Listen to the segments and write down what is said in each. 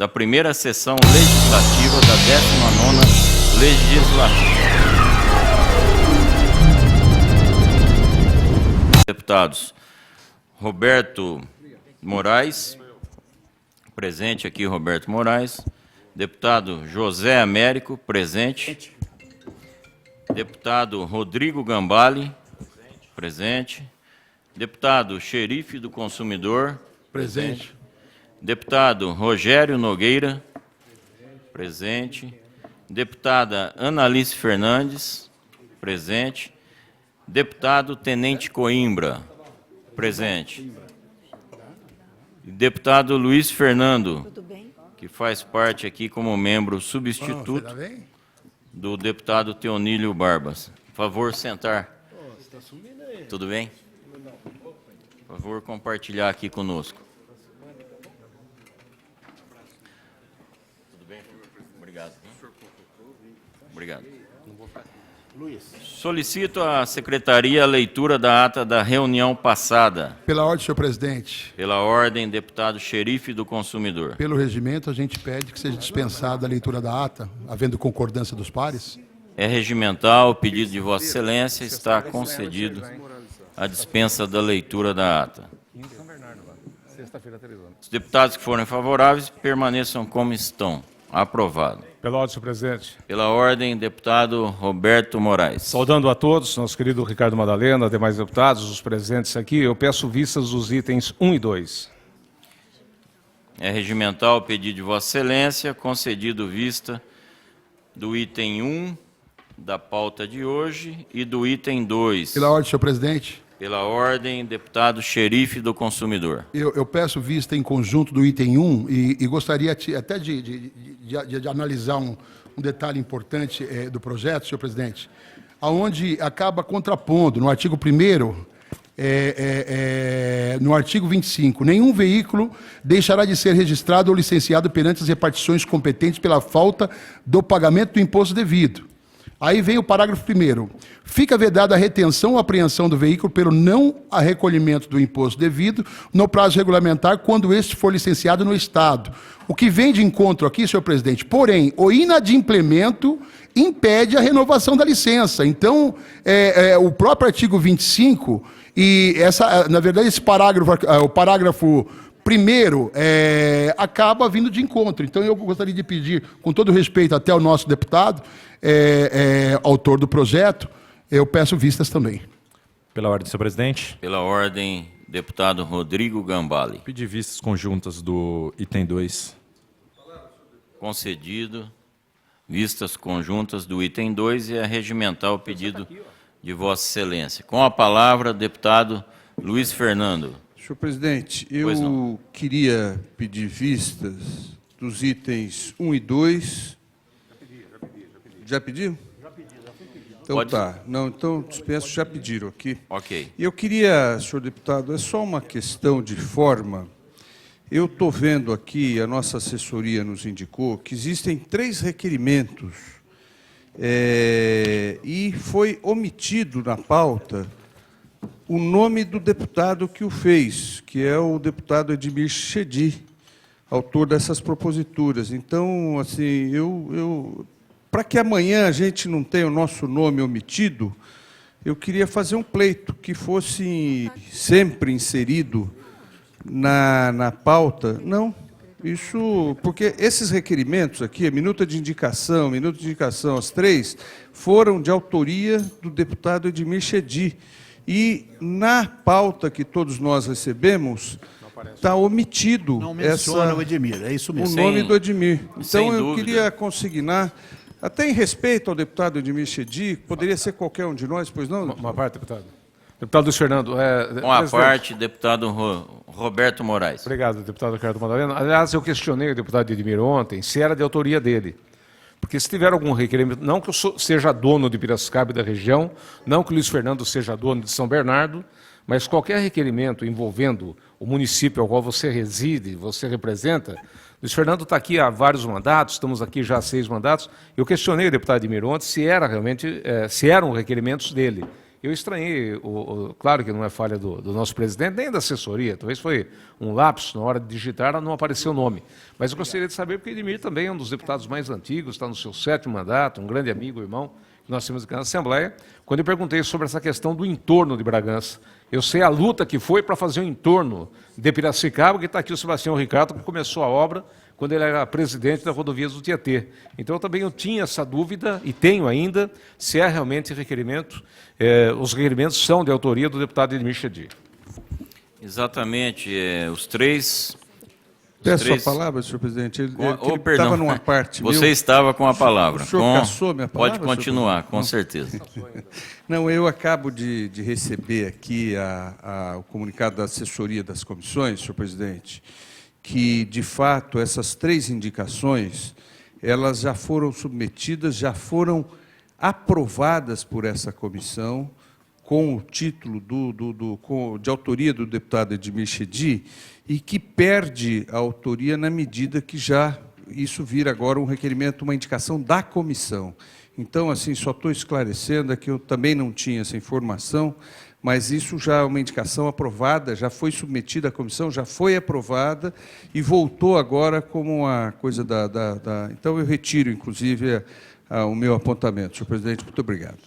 da primeira sessão legislativa da 19ª Legislatura. Deputados Roberto Moraes, presente aqui Roberto Moraes, deputado José Américo, presente, deputado Rodrigo Gambale, presente, deputado Xerife do Consumidor, Presente. deputado Rogério Nogueira, presente, deputada Analice Fernandes, presente, deputado Tenente Coimbra, presente, deputado Luiz Fernando, que faz parte aqui como membro substituto do deputado Teonílio Barbas. Por favor, sentar. Tudo bem? Por favor, compartilhar aqui conosco. Tudo bem? Obrigado. Obrigado. Solicito à Secretaria a leitura da ata da reunião passada. Pela ordem, senhor presidente. Pela ordem, deputado Xerife do Consumidor. Pelo regimento, a gente pede que seja dispensada a leitura da ata, havendo concordância dos pares. É regimental, o pedido de Vossa Excelência, está concedido a dispensa da leitura da ata. Os deputados que forem favoráveis permaneçam como estão. Aprovado. Pela ordem, senhor presidente. Pela ordem, deputado Roberto Moraes. Saudando a todos, nosso querido Ricardo Madalena, demais deputados, os presentes aqui, eu peço vistas dos itens 1 e 2. É regimental o pedido de Vossa Excelência, concedido vista do item 1 da pauta de hoje e do item 2. Pela ordem, senhor presidente. Pela ordem, deputado Xerife do Consumidor. Eu peço vista em conjunto do item 1 e gostaria até de analisar um detalhe importante do projeto, senhor presidente, aonde acaba contrapondo no artigo 1º, no artigo 25, nenhum veículo deixará de ser registrado ou licenciado perante as repartições competentes pela falta do pagamento do imposto devido. Aí vem o parágrafo 1º. Fica vedada a retenção ou apreensão do veículo pelo não recolhimento do imposto devido no prazo regulamentar quando este for licenciado no Estado. O que vem de encontro aqui, senhor presidente, porém, o inadimplemento impede a renovação da licença. Então, o próprio artigo 25, e na verdade, esse parágrafo, o parágrafo 1º, acaba vindo de encontro. Então, eu gostaria de pedir, com todo respeito até ao nosso deputado, autor do projeto, eu peço vistas também. Pela ordem, senhor presidente. Pela ordem, deputado Rodrigo Gambale. Pedir vistas conjuntas do item 2. Concedido. Vistas conjuntas do item 2 e é regimental o pedido de Vossa Excelência. Com a palavra, deputado Luiz Fernando. Senhor presidente, eu queria pedir vistas dos itens 1 e 2. Já pediu? Já pedi. Então Pode... tá. Não, então dispenso, já pediram aqui. Ok. E eu queria, senhor deputado, é só uma questão de forma. Eu estou vendo aqui, a nossa assessoria nos indicou, que existem 3 requerimentos e foi omitido na pauta o nome do deputado que o fez, que é o deputado Edmir Chedi, autor dessas proposituras. Então, assim, para que amanhã a gente não tenha o nosso nome omitido, eu queria fazer um pleito que fosse sempre inserido na pauta. Não, isso, porque esses requerimentos aqui, a minuta de indicação, as 3, foram de autoria do deputado Edmir Chedi. E na pauta que todos nós recebemos, está omitido não menciona o Edmir, é isso mesmo. O nome do Edmir. Então, eu dúvida. queria consignar, até em respeito ao deputado Edmir Chedi, poderia ser qualquer um de nós, pois não? Uma parte, deputado. Deputado Luiz Fernando. Com a parte, deputado Roberto Moraes. Obrigado, deputado Ricardo Madalena. Aliás, eu questionei o deputado Edmir ontem se era de autoria dele. Porque se tiver algum requerimento, não que eu seja dono de Piracicaba e da região, não que o Luiz Fernando seja dono de São Bernardo, mas qualquer requerimento envolvendo o município ao qual você reside, você representa, Luiz Fernando está aqui há vários mandatos, estamos aqui já há 6 mandatos, eu questionei o deputado Edmir ontem se era realmente, se eram requerimentos dele. Eu estranhei, claro que não é falha do nosso presidente, nem da assessoria, talvez foi um lapso na hora de digitar, não apareceu o nome. Mas eu gostaria de saber, porque Edmir também é um dos deputados mais antigos, está no seu 7º mandato, um grande amigo, irmão, que nós temos aqui na Assembleia. Quando eu perguntei sobre essa questão do entorno de Bragança, eu sei a luta que foi para fazer o entorno de Piracicaba, que está aqui o Sebastião Ricardo, que começou a obra quando ele era presidente da Rodovias do Tietê. Então, eu tinha essa dúvida, e tenho ainda, se é realmente requerimento, os requerimentos são de autoria do deputado Edmir Chedid. Exatamente, os três... Peço a palavra, senhor presidente. Ele perdão, estava numa parte. Você estava com a palavra. O senhor cassou minha palavra? Pode continuar, com certeza. Não, eu acabo de receber aqui o comunicado da assessoria das comissões, senhor presidente, que, de fato, essas 3 indicações, elas já foram submetidas, já foram aprovadas por essa comissão, com o título de autoria do deputado Edmir Chedid, e que perde a autoria na medida que já isso vira agora um requerimento, uma indicação da comissão. Então, assim, só estou esclarecendo, é que eu também não tinha essa informação, mas isso já é uma indicação aprovada, já foi submetida à comissão, já foi aprovada e voltou agora como uma coisa Então, eu retiro, inclusive, o meu apontamento. Senhor presidente, muito obrigado.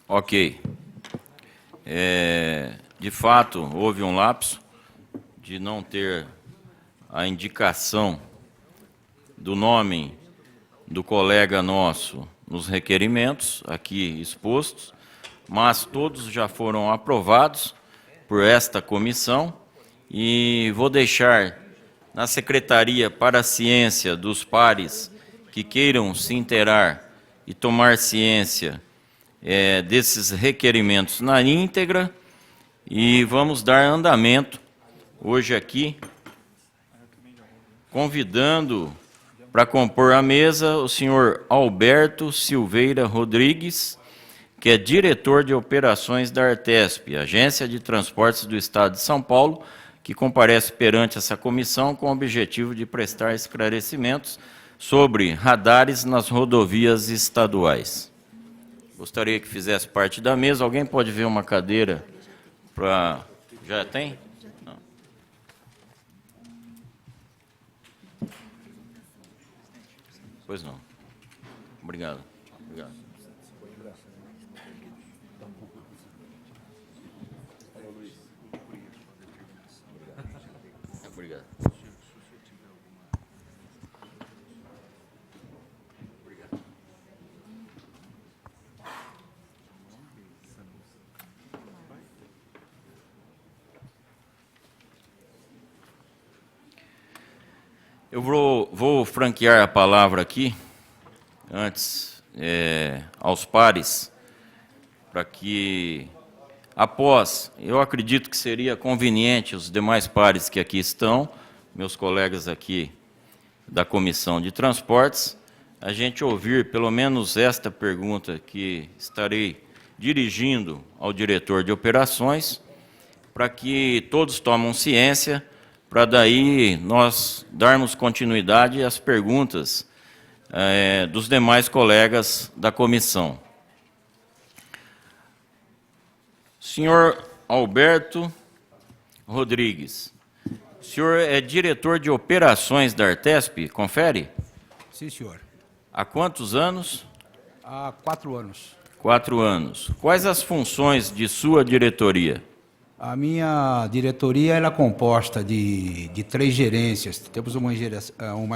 Ok. De fato, houve um lapso de não ter a indicação do nome do colega nosso nos requerimentos aqui expostos, mas todos já foram aprovados por esta comissão e vou deixar na Secretaria para a Ciência dos pares que queiram se inteirar e tomar ciência desses requerimentos na íntegra e vamos dar andamento hoje aqui, convidando para compor a mesa o senhor Alberto Silveira Rodrigues, que é diretor de operações da Artesp, Agência de Transportes do Estado de São Paulo, que comparece perante essa comissão com o objetivo de prestar esclarecimentos sobre radares nas rodovias estaduais. Gostaria que fizesse parte da mesa. Alguém pode ver uma cadeira para... Já tem? Não. Pois não. Obrigado. Obrigado. Obrigado. Eu vou franquear a palavra aqui, antes, aos pares, para que, após, eu acredito que seria conveniente os demais pares que aqui estão, meus colegas aqui da Comissão de Transportes, a gente ouvir pelo menos esta pergunta que estarei dirigindo ao diretor de operações, para que todos tomem ciência, para daí nós darmos continuidade às perguntas dos demais colegas da comissão. Senhor Alberto Rodrigues, o senhor é diretor de operações da Artesp, confere? Sim, senhor. Há quantos anos? Há 4 anos. 4 anos. Quais as funções de sua diretoria? A minha diretoria ela é composta de 3 gerências. Temos uma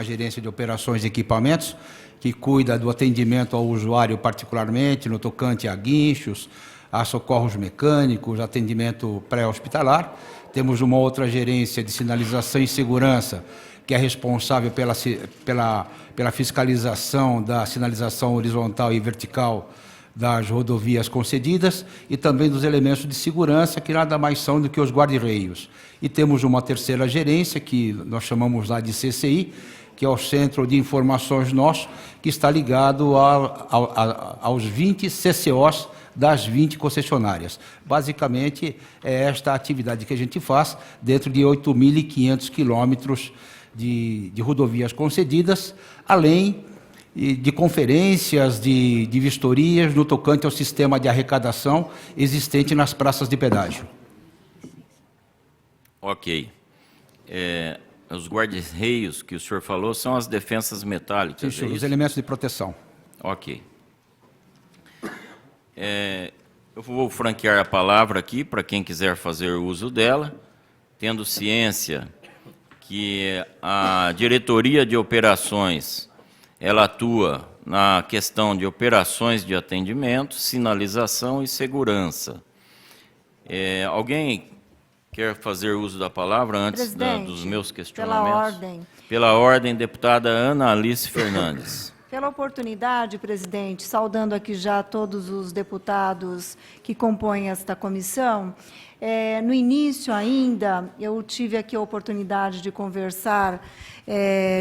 gerência de operações e equipamentos, que cuida do atendimento ao usuário particularmente, no tocante a guinchos, a socorros mecânicos, atendimento pré-hospitalar. Temos uma outra gerência de sinalização e segurança, que é responsável pela fiscalização da sinalização horizontal e vertical das rodovias concedidas e também dos elementos de segurança, que nada mais são do que os guarda-reios. E temos uma terceira gerência, que nós chamamos lá de CCI, que é o Centro de Informações nosso, que está ligado aos 20 CCOs das 20 concessionárias. Basicamente, é esta atividade que a gente faz dentro de 8.500 quilômetros de rodovias concedidas, além de conferências, de vistorias no tocante ao sistema de arrecadação existente nas praças de pedágio. Ok. Os guarda-reios que o senhor falou são as defensas metálicas, Sim, senhor, os isso? elementos de proteção. Ok. Eu vou franquear a palavra aqui para quem quiser fazer uso dela, tendo ciência que a diretoria de operações ela atua na questão de operações de atendimento, sinalização e segurança. Alguém quer fazer uso da palavra antes dos meus questionamentos? Pela ordem. Pela ordem, deputada Ana Alice Fernandes. Pela oportunidade, presidente, saudando aqui já todos os deputados que compõem esta comissão, no início ainda, eu tive aqui a oportunidade de conversar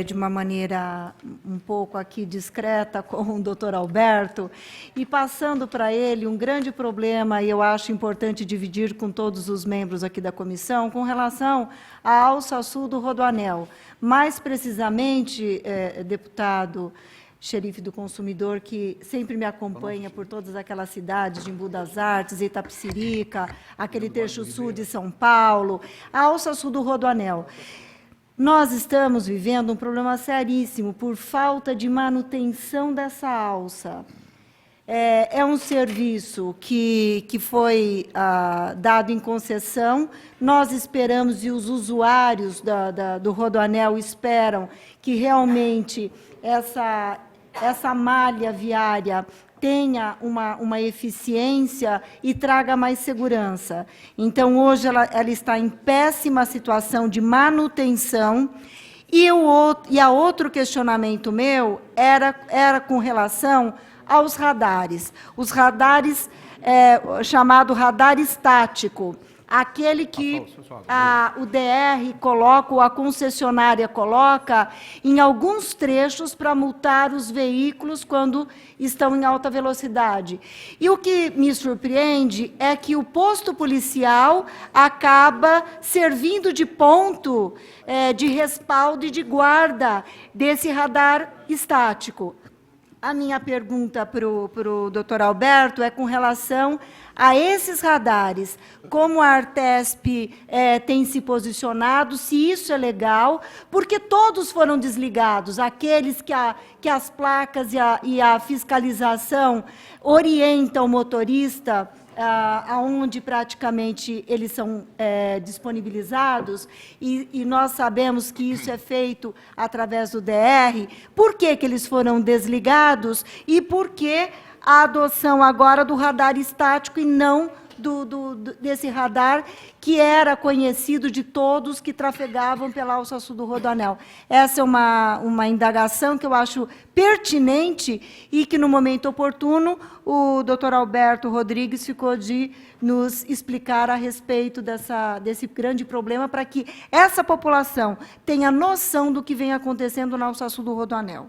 de uma maneira um pouco aqui discreta com o doutor Alberto, e passando para ele um grande problema, e eu acho importante dividir com todos os membros aqui da comissão, com relação à alça sul do Rodoanel. Mais precisamente, deputado xerife do consumidor, que sempre me acompanha por todas aquelas cidades de Embu das Artes, Itapecerica, aquele trecho sul de São Paulo, a alça sul do Rodoanel. Nós estamos vivendo um problema seríssimo por falta de manutenção dessa alça. É um serviço que foi dado em concessão, nós esperamos, e os usuários do Rodoanel esperam, que realmente essa malha viária tenha uma eficiência e traga mais segurança. Então, hoje, ela está em péssima situação de manutenção. E a outro questionamento meu era com relação aos radares. Os radares, chamado radar estático, aquele que o DR coloca, ou a concessionária coloca, em alguns trechos para multar os veículos quando estão em alta velocidade. E o que me surpreende é que o posto policial acaba servindo de ponto de respaldo e de guarda desse radar estático. A minha pergunta para o doutor Alberto é com relação a esses radares, como a Artesp tem se posicionado, se isso é legal, porque todos foram desligados, aqueles que as placas e a fiscalização orientam o motorista, aonde praticamente eles são disponibilizados, e nós sabemos que isso é feito através do DR. Por que eles foram desligados e por que a adoção agora do radar estático e não desse radar que era conhecido de todos que trafegavam pela alça sul do Rodoanel? Essa é uma indagação que eu acho pertinente e que, no momento oportuno, o doutor Alberto Rodrigues ficou de nos explicar a respeito desse grande problema, para que essa população tenha noção do que vem acontecendo na alça sul do Rodoanel.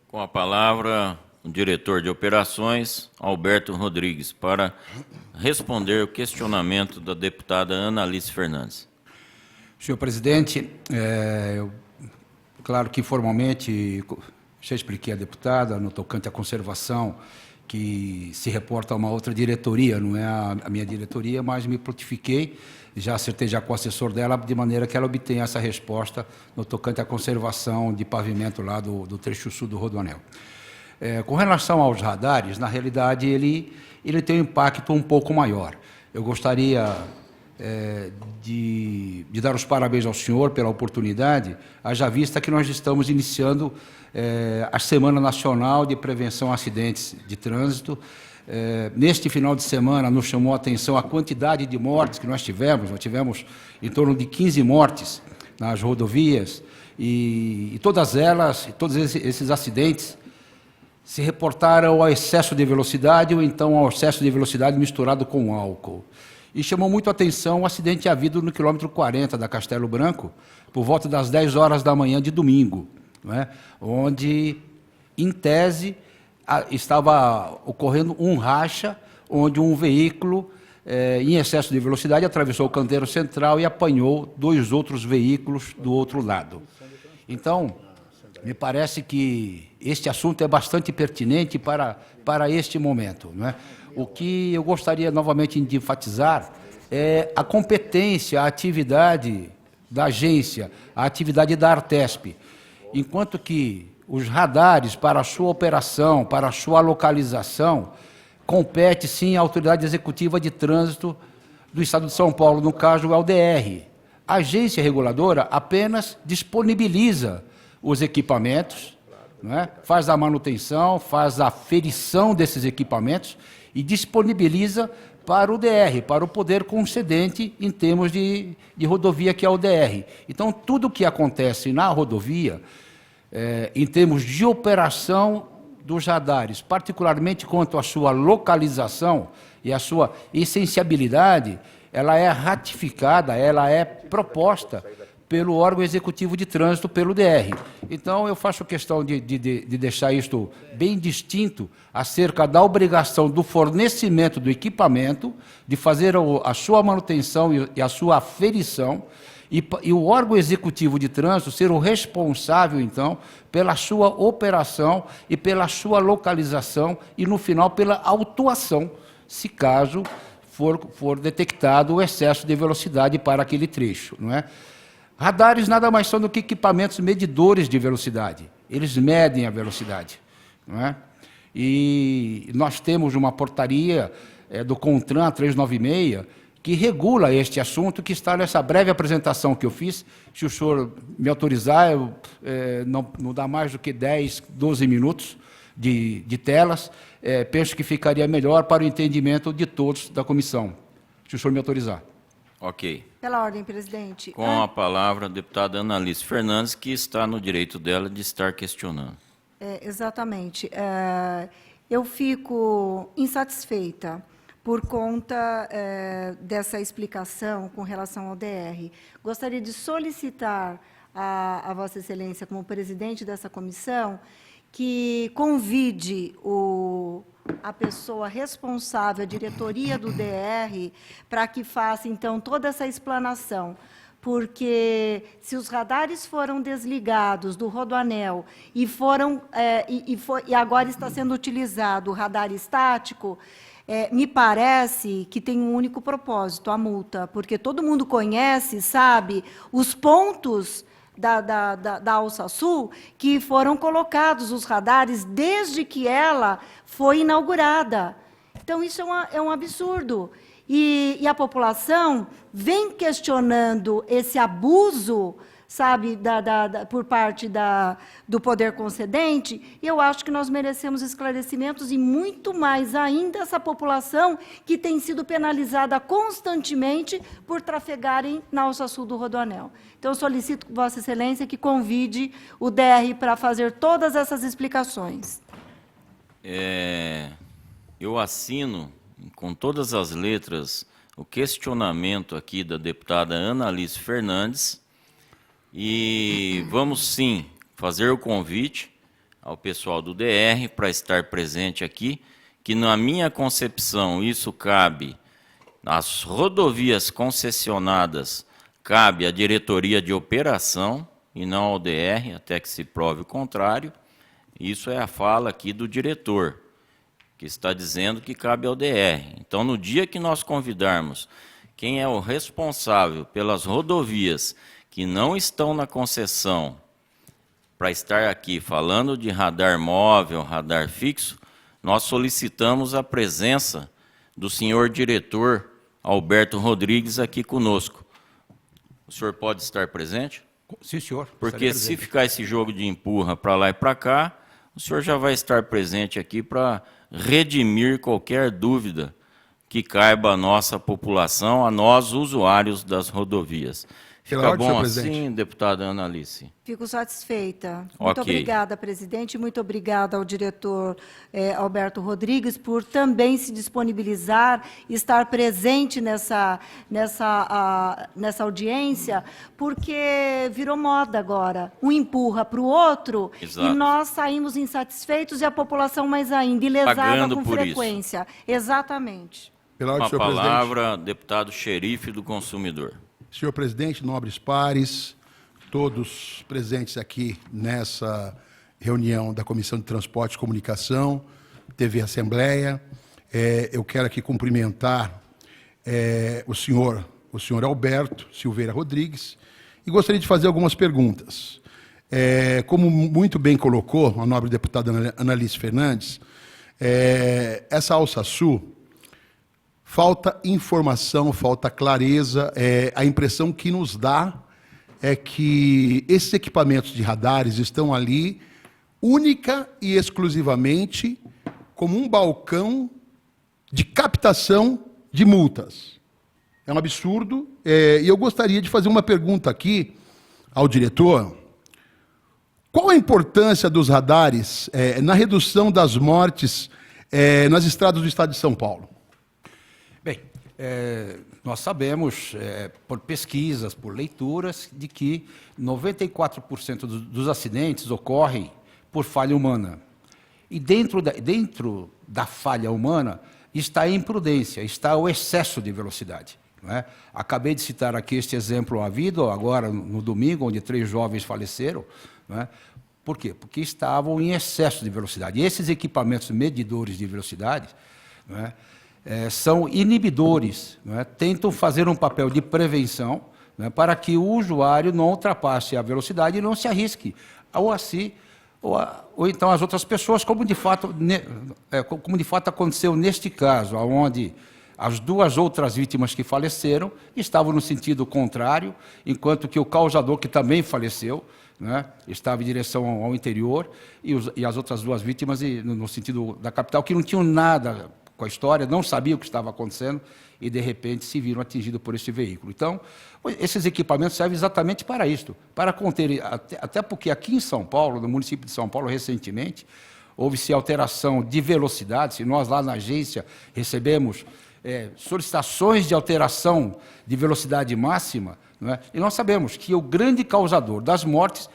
Com a palavra, o diretor de operações, Alberto Rodrigues, para responder o questionamento da deputada Ana Alice Fernandes. Senhor presidente, claro que formalmente já expliquei à deputada no tocante à conservação, que se reporta a uma outra diretoria, não é a minha diretoria, mas me prontifiquei, já acertei já com o assessor dela, de maneira que ela obtenha essa resposta no tocante à conservação de pavimento lá do trecho sul do Rodoanel. Com relação aos radares, na realidade, ele tem um impacto um pouco maior. Eu gostaria de dar os parabéns ao senhor pela oportunidade, haja vista que nós estamos iniciando a Semana Nacional de Prevenção a Acidentes de Trânsito. Neste final de semana, nos chamou a atenção a quantidade de mortes que nós tivemos em torno de 15 mortes nas rodovias, e todos esses acidentes se reportaram ao excesso de velocidade ou então ao excesso de velocidade misturado com álcool. E chamou muito a atenção o acidente havido no quilômetro 40 da Castelo Branco, por volta das 10 horas da manhã de domingo, não é? Onde, em tese, estava ocorrendo um racha, onde um veículo, em excesso de velocidade, atravessou o canteiro central e apanhou 2 outros veículos do outro lado. Então, Me parece que este assunto é bastante pertinente para este momento, não é? O que eu gostaria novamente de enfatizar é a competência, a atividade da agência, a atividade da Artesp. Enquanto que os radares, para a sua operação, para a sua localização, compete sim à Autoridade Executiva de Trânsito do Estado de São Paulo, no caso o LDR. A agência reguladora apenas disponibiliza os equipamentos, não é? Faz a manutenção, faz a aferição desses equipamentos e disponibiliza para o DR, para o poder concedente em termos de rodovia, que é o DR. Então, tudo o que acontece na rodovia, em termos de operação dos radares, particularmente quanto à sua localização e à sua essenciabilidade, ela é ratificada, ela é proposta pelo órgão executivo de trânsito, pelo DR. Então, eu faço questão de deixar isto bem distinto acerca da obrigação do fornecimento do equipamento, de fazer a sua manutenção e a sua aferição, e o órgão executivo de trânsito ser o responsável, então, pela sua operação e pela sua localização e, no final, pela autuação, se caso for detectado o excesso de velocidade para aquele trecho, não é? Radares nada mais são do que equipamentos medidores de velocidade. Eles medem a velocidade, não é? E nós temos uma portaria do CONTRAN 396 que regula este assunto, que está nessa breve apresentação que eu fiz. Se o senhor me autorizar, não dá mais do que 10, 12 minutos de telas. Penso que ficaria melhor para o entendimento de todos da comissão, se o senhor me autorizar. Ok. Pela ordem, presidente. Com a palavra, a deputada Analice Fernandes, que está no direito dela de estar questionando. Exatamente. Eu fico insatisfeita por conta dessa explicação com relação ao DR. Gostaria de solicitar a Vossa Excelência, como presidente dessa comissão, que convide a pessoa responsável, a diretoria do DR, para que faça, então, toda essa explanação. Porque se os radares foram desligados do Rodoanel e agora está sendo utilizado o radar estático, me parece que tem um único propósito, a multa, porque todo mundo conhece, sabe, os pontos da Alça Sul que foram colocados os radares desde que ela foi inaugurada. Então, isso é um absurdo. E a população vem questionando esse abuso, sabe, por parte do poder concedente, e eu acho que nós merecemos esclarecimentos, e muito mais ainda essa população que tem sido penalizada constantemente por trafegarem na Alça Sul do Rodoanel. Então, eu solicito, Vossa Excelência, que convide o DR para fazer todas essas explicações. Eu assino, com todas as letras, o questionamento aqui da deputada Analice Fernandes, e vamos, sim, fazer o convite ao pessoal do DR para estar presente aqui, que, na minha concepção, isso cabe às rodovias concessionadas, cabe à diretoria de operação e não ao DR, até que se prove o contrário. Isso é a fala aqui do diretor, que está dizendo que cabe ao DR. Então, no dia que nós convidarmos quem é o responsável pelas rodovias que não estão na concessão, para estar aqui falando de radar móvel, radar fixo, nós solicitamos a presença do senhor diretor Alberto Rodrigues aqui conosco. O senhor pode estar presente? Sim, senhor. Porque se ficar esse jogo de empurra para lá e para cá, o senhor já vai estar presente aqui para redimir qualquer dúvida que caiba à nossa população, a nós, usuários das rodovias. Fica bom assim, deputada Analice? Fico satisfeita. Muito obrigada, presidente. Muito obrigada ao diretor Alberto Rodrigues por também se disponibilizar, estar presente nessa audiência, porque virou moda agora. Um empurra para o outro. Exato. E nós saímos insatisfeitos e a população mais ainda, e lesada pagando com por frequência. Isso. Exatamente. Pela ordem, Uma senhor palavra, presidente. deputado xerife do consumidor. Senhor presidente, nobres pares, todos presentes aqui nessa reunião da Comissão de Transporte e Comunicação, TV Assembleia. Eu quero aqui cumprimentar o senhor Alberto Silveira Rodrigues e gostaria de fazer algumas perguntas. Como muito bem colocou a nobre deputada Analice Fernandes, essa Alça Sul, falta informação, falta clareza. A impressão que nos dá é que esses equipamentos de radares estão ali única e exclusivamente como um balcão de captação de multas. É um absurdo. E eu gostaria de fazer uma pergunta aqui ao diretor. Qual a importância dos radares na redução das mortes nas estradas do estado de São Paulo? Bem, nós sabemos, por pesquisas, por leituras, de que 94% dos acidentes ocorrem por falha humana. E dentro da falha humana está a imprudência, está o excesso de velocidade. Não é? Acabei de citar aqui este exemplo havido agora no domingo, onde 3 jovens faleceram. Não é? Por quê? Porque estavam em excesso de velocidade. E esses equipamentos medidores de velocidade, não é? São inibidores, não é? Tentam fazer um papel de prevenção, não é? Para que o usuário não ultrapasse a velocidade e não se arrisque, ou então as outras pessoas, como de fato aconteceu neste caso, onde as 2 outras vítimas que faleceram estavam no sentido contrário, enquanto que o causador, que também faleceu, né, estava em direção ao interior, e as outras 2 vítimas no sentido da capital, que não tinham nada com a história, não sabiam o que estava acontecendo, e de repente se viram atingidos por este veículo. Então, esses equipamentos servem exatamente para isto, para conter, até porque aqui em São Paulo, no município de São Paulo, recentemente, houve-se alteração de velocidade. Se nós lá na agência recebemos solicitações de alteração de velocidade máxima, não é? E nós sabemos que o grande causador das mortes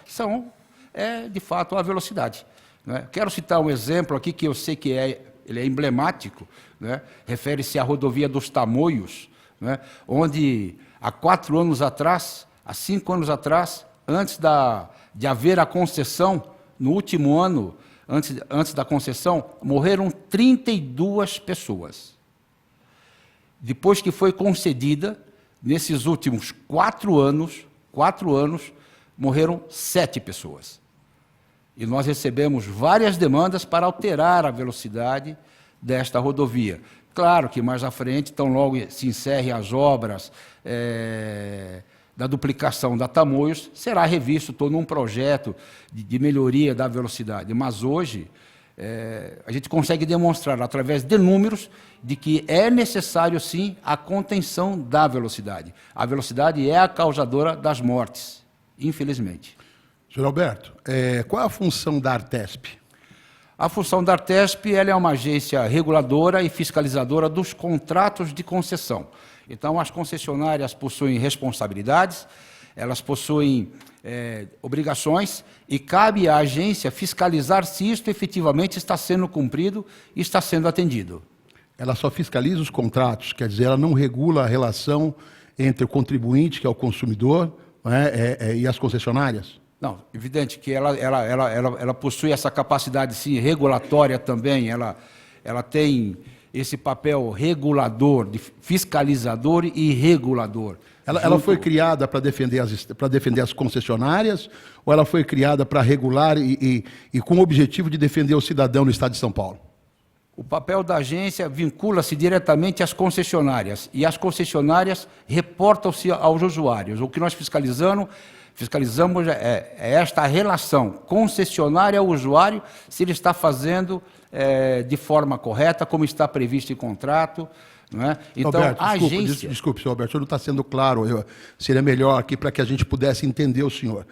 de fato, a velocidade. Não é? Quero citar um exemplo aqui que eu sei que ele é emblemático, né? Refere-se à rodovia dos Tamoios, né? Onde há 4 anos atrás, há 5 anos atrás, antes de haver a concessão, no último ano, antes da concessão, morreram 32 pessoas. Depois que foi concedida, nesses últimos 4 anos, morreram 7 pessoas. E nós recebemos várias demandas para alterar a velocidade desta rodovia. Claro que mais à frente, tão logo se encerrem as obras da duplicação da Tamoios, será revisto todo um projeto de melhoria da velocidade. Mas hoje, a gente consegue demonstrar, através de números, de que é necessário, sim, a contenção da velocidade. A velocidade é a causadora das mortes, infelizmente. Senhor Alberto, qual é a função da Artesp? A função da Artesp ela é uma agência reguladora e fiscalizadora dos contratos de concessão. Então, as concessionárias possuem responsabilidades, elas possuem obrigações, e cabe à agência fiscalizar se isto efetivamente está sendo cumprido e está sendo atendido. Ela só fiscaliza os contratos, quer dizer, ela não regula a relação entre o contribuinte, que é o consumidor, e as concessionárias? Não, evidente que ela possui essa capacidade, sim, regulatória também, ela tem esse papel regulador, de fiscalizador e regulador. Ela foi criada para defender as concessionárias, ou ela foi criada para regular e com o objetivo de defender o cidadão no estado de São Paulo? O papel da agência vincula-se diretamente às concessionárias, e as concessionárias reportam-se aos usuários. O que nós fiscalizamos esta relação concessionária-usuário, se ele está fazendo de forma correta, como está previsto em contrato. Não é? Então, Alberto, a agência... Desculpe, senhor Alberto, o senhor não está sendo claro. Seria melhor aqui para que a gente pudesse entender o senhor.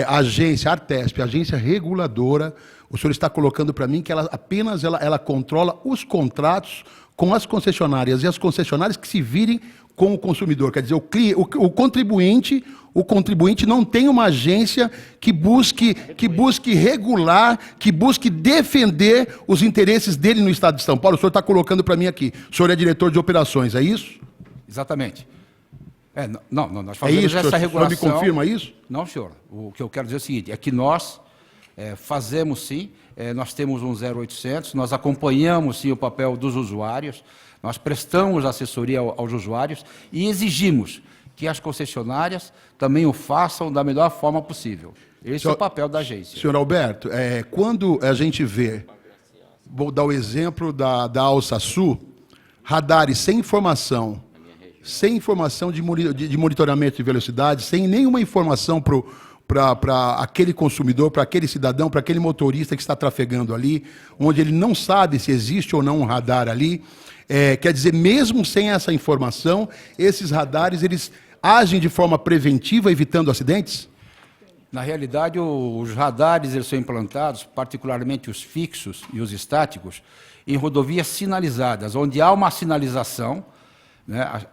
A agência, a Artesp, a agência reguladora, o senhor está colocando para mim que ela apenas controla os contratos com as concessionárias, e as concessionárias que se virem com o consumidor. Quer dizer, o contribuinte não tem uma agência que busque regular, que busque defender os interesses dele no estado de São Paulo. O senhor está colocando para mim aqui. O senhor é diretor de operações, é isso? Exatamente. Nós É fazemos isso? essa O senhor regulação. me confirma isso? Não, senhor. O que eu quero dizer é o seguinte, é que nós fazemos sim, nós temos um 0800, nós acompanhamos sim o papel dos usuários, nós prestamos assessoria aos usuários e exigimos que as concessionárias também o façam da melhor forma possível. Esse é o papel da agência. Senhor Alberto, quando a gente vê, vou dar o exemplo da Alsasul, radares sem informação de monitoramento de velocidade, sem nenhuma informação para aquele consumidor, para aquele cidadão, para aquele motorista que está trafegando ali, onde ele não sabe se existe ou não um radar ali. Quer dizer, mesmo sem essa informação, esses radares eles agem de forma preventiva, evitando acidentes? Na realidade, os radares eles são implantados, particularmente os fixos e os estáticos, em rodovias sinalizadas, onde há uma sinalização, né,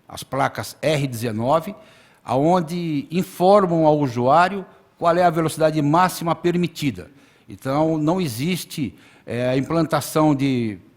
as placas R19, onde informam ao usuário qual é a velocidade máxima permitida. Então, não existe a implantação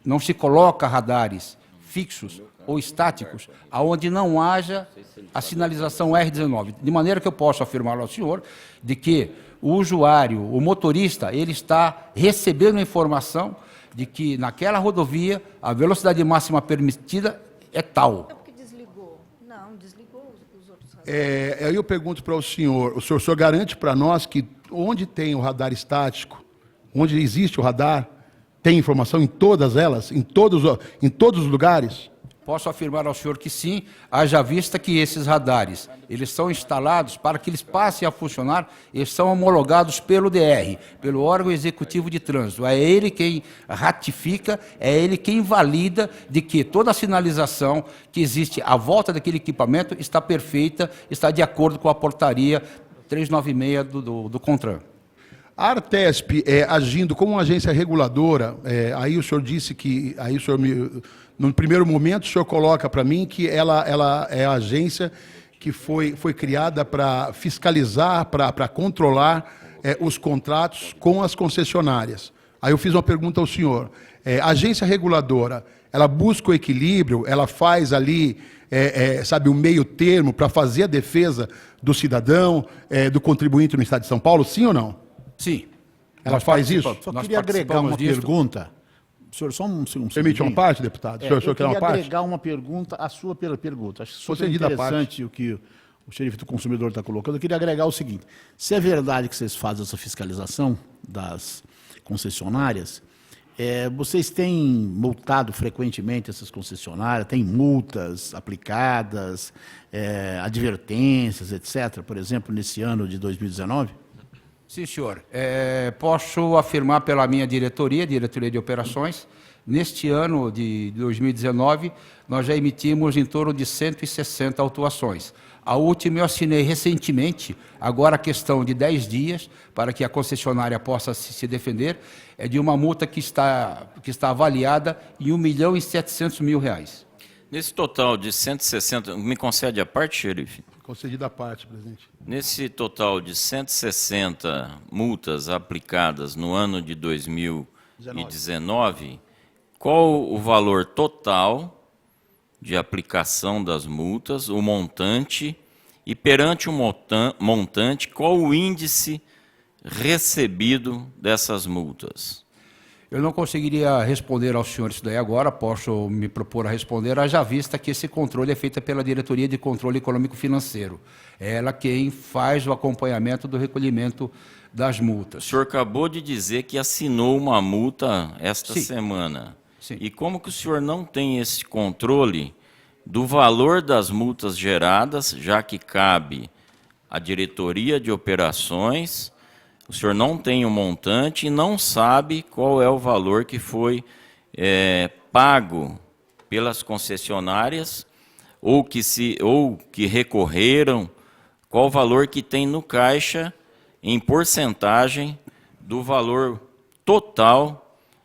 não se coloca radares fixos ou estáticos, aonde não haja a sinalização R19. De maneira que eu posso afirmar ao senhor de que o usuário, o motorista, ele está recebendo a informação de que naquela rodovia a velocidade máxima permitida é tal. É porque desligou. Não, desligou os outros radares. Aí eu pergunto para o senhor garante para nós que onde tem o radar estático, onde existe o radar, tem informação em todas elas, em todos os lugares? Posso afirmar ao senhor que sim, haja vista que esses radares, eles são instalados para que eles passem a funcionar, eles são homologados pelo DR, pelo órgão executivo de trânsito. É ele quem ratifica, é ele quem valida de que toda a sinalização que existe à volta daquele equipamento está perfeita, está de acordo com a portaria 396 do CONTRAN. A Artesp, agindo como uma agência reguladora, aí o senhor disse que, no primeiro momento, o senhor coloca para mim que ela é a agência que foi criada para fiscalizar, para controlar os contratos com as concessionárias. Aí eu fiz uma pergunta ao senhor. A agência reguladora, ela busca o equilíbrio, ela faz ali, sabe, o meio termo para fazer a defesa do cidadão, do contribuinte no Estado de São Paulo, sim ou não? Sim. Ela faz isso? Só queria agregar uma pergunta. Senhor, só um segundo. Permite uma parte, deputado? O senhor quer uma parte? Eu queria agregar uma pergunta à sua pergunta. Acho super interessante o que o xerife do consumidor está colocando. Eu queria agregar o seguinte. Se é verdade que vocês fazem essa fiscalização das concessionárias, vocês têm multado frequentemente essas concessionárias? Tem multas aplicadas, advertências, etc., por exemplo, nesse ano de 2019? Sim, senhor. Posso afirmar pela minha diretoria de operações, neste ano de 2019, nós já emitimos em torno de 160 autuações. A última eu assinei recentemente, agora a questão de 10 dias, para que a concessionária possa se defender, é de uma multa que está avaliada em R$1.700.000. Nesse total de 160, me concede a parte, xerife? Concedida a parte, presidente. Nesse total de 160 multas aplicadas no ano de 2019, qual o valor total de aplicação das multas, o montante, e perante o montante, qual o índice recebido dessas multas? Eu não conseguiria responder ao senhor isso daí agora, posso me propor a responder, haja vista que esse controle é feito pela Diretoria de Controle Econômico Financeiro. É ela quem faz o acompanhamento do recolhimento das multas. O senhor acabou de dizer que assinou uma multa esta semana. Sim. E como que o senhor não tem esse controle do valor das multas geradas, já que cabe à Diretoria de Operações? O senhor não tem o montante e não sabe qual é o valor que foi pago pelas concessionárias ou que recorreram, qual o valor que tem no caixa em porcentagem do valor total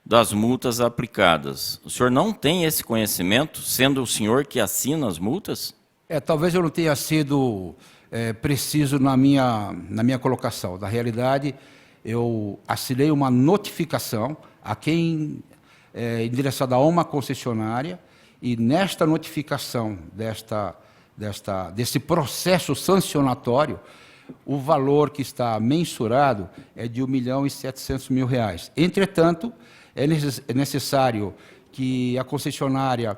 das multas aplicadas. O senhor não tem esse conhecimento, sendo o senhor que assina as multas? Talvez eu não tenha sido preciso na minha colocação. Na realidade, eu assinei uma notificação a quem endereçada a uma concessionária, e nesta notificação desse processo sancionatório, o valor que está mensurado é de R$ 1.700.000. Entretanto, é necessário que a concessionária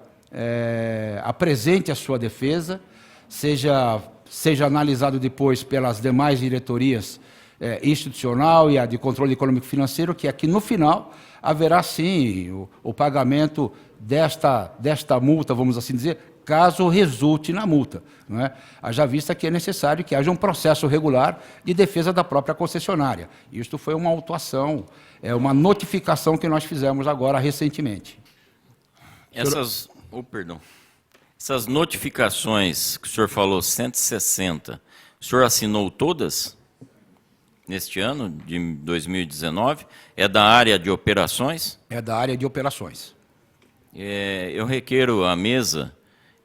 apresente a sua defesa, seja analisado depois pelas demais diretorias institucional e a de controle econômico financeiro, que aqui no final haverá sim o pagamento desta multa, vamos assim dizer, caso resulte na multa, não é? Haja vista que é necessário que haja um processo regular de defesa da própria concessionária. Isto foi uma autuação, uma notificação que nós fizemos agora recentemente. Essas notificações que o senhor falou, 160, o senhor assinou todas neste ano, de 2019? É da área de operações? É da área de operações. Eu requero à mesa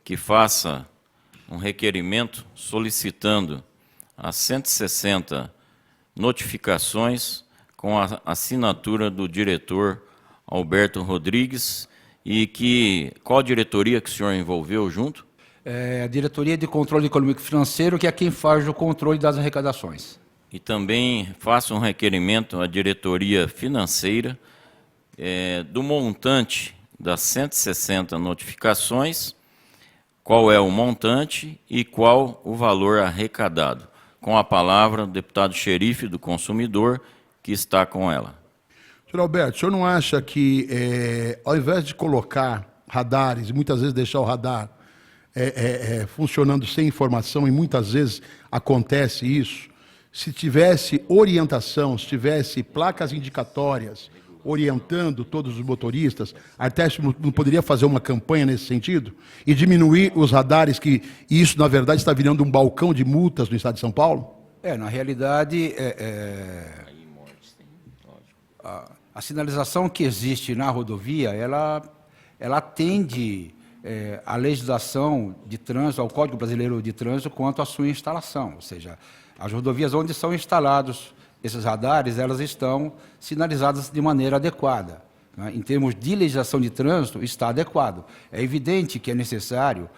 que faça um requerimento solicitando as 160 notificações com a assinatura do diretor Alberto Rodrigues e qual diretoria que o senhor envolveu junto? A Diretoria de Controle Econômico e Financeiro, que é quem faz o controle das arrecadações. E também faça um requerimento à diretoria financeira do montante das 160 notificações, qual é o montante e qual o valor arrecadado. Com a palavra, o deputado xerife do consumidor, que está com ela. Senhor Alberto, o senhor não acha que, ao invés de colocar radares, e muitas vezes deixar o radar funcionando sem informação, e muitas vezes acontece isso, se tivesse orientação, se tivesse placas indicatórias orientando todos os motoristas, a Artesp não poderia fazer uma campanha nesse sentido? E diminuir os radares, que isso, na verdade, está virando um balcão de multas no estado de São Paulo? Na realidade, a sinalização que existe na rodovia, ela atende à legislação de trânsito, ao Código Brasileiro de Trânsito, quanto à sua instalação. Ou seja, as rodovias onde são instalados esses radares, elas estão sinalizadas de maneira adequada, né? Em termos de legislação de trânsito, está adequado. É evidente que é necessário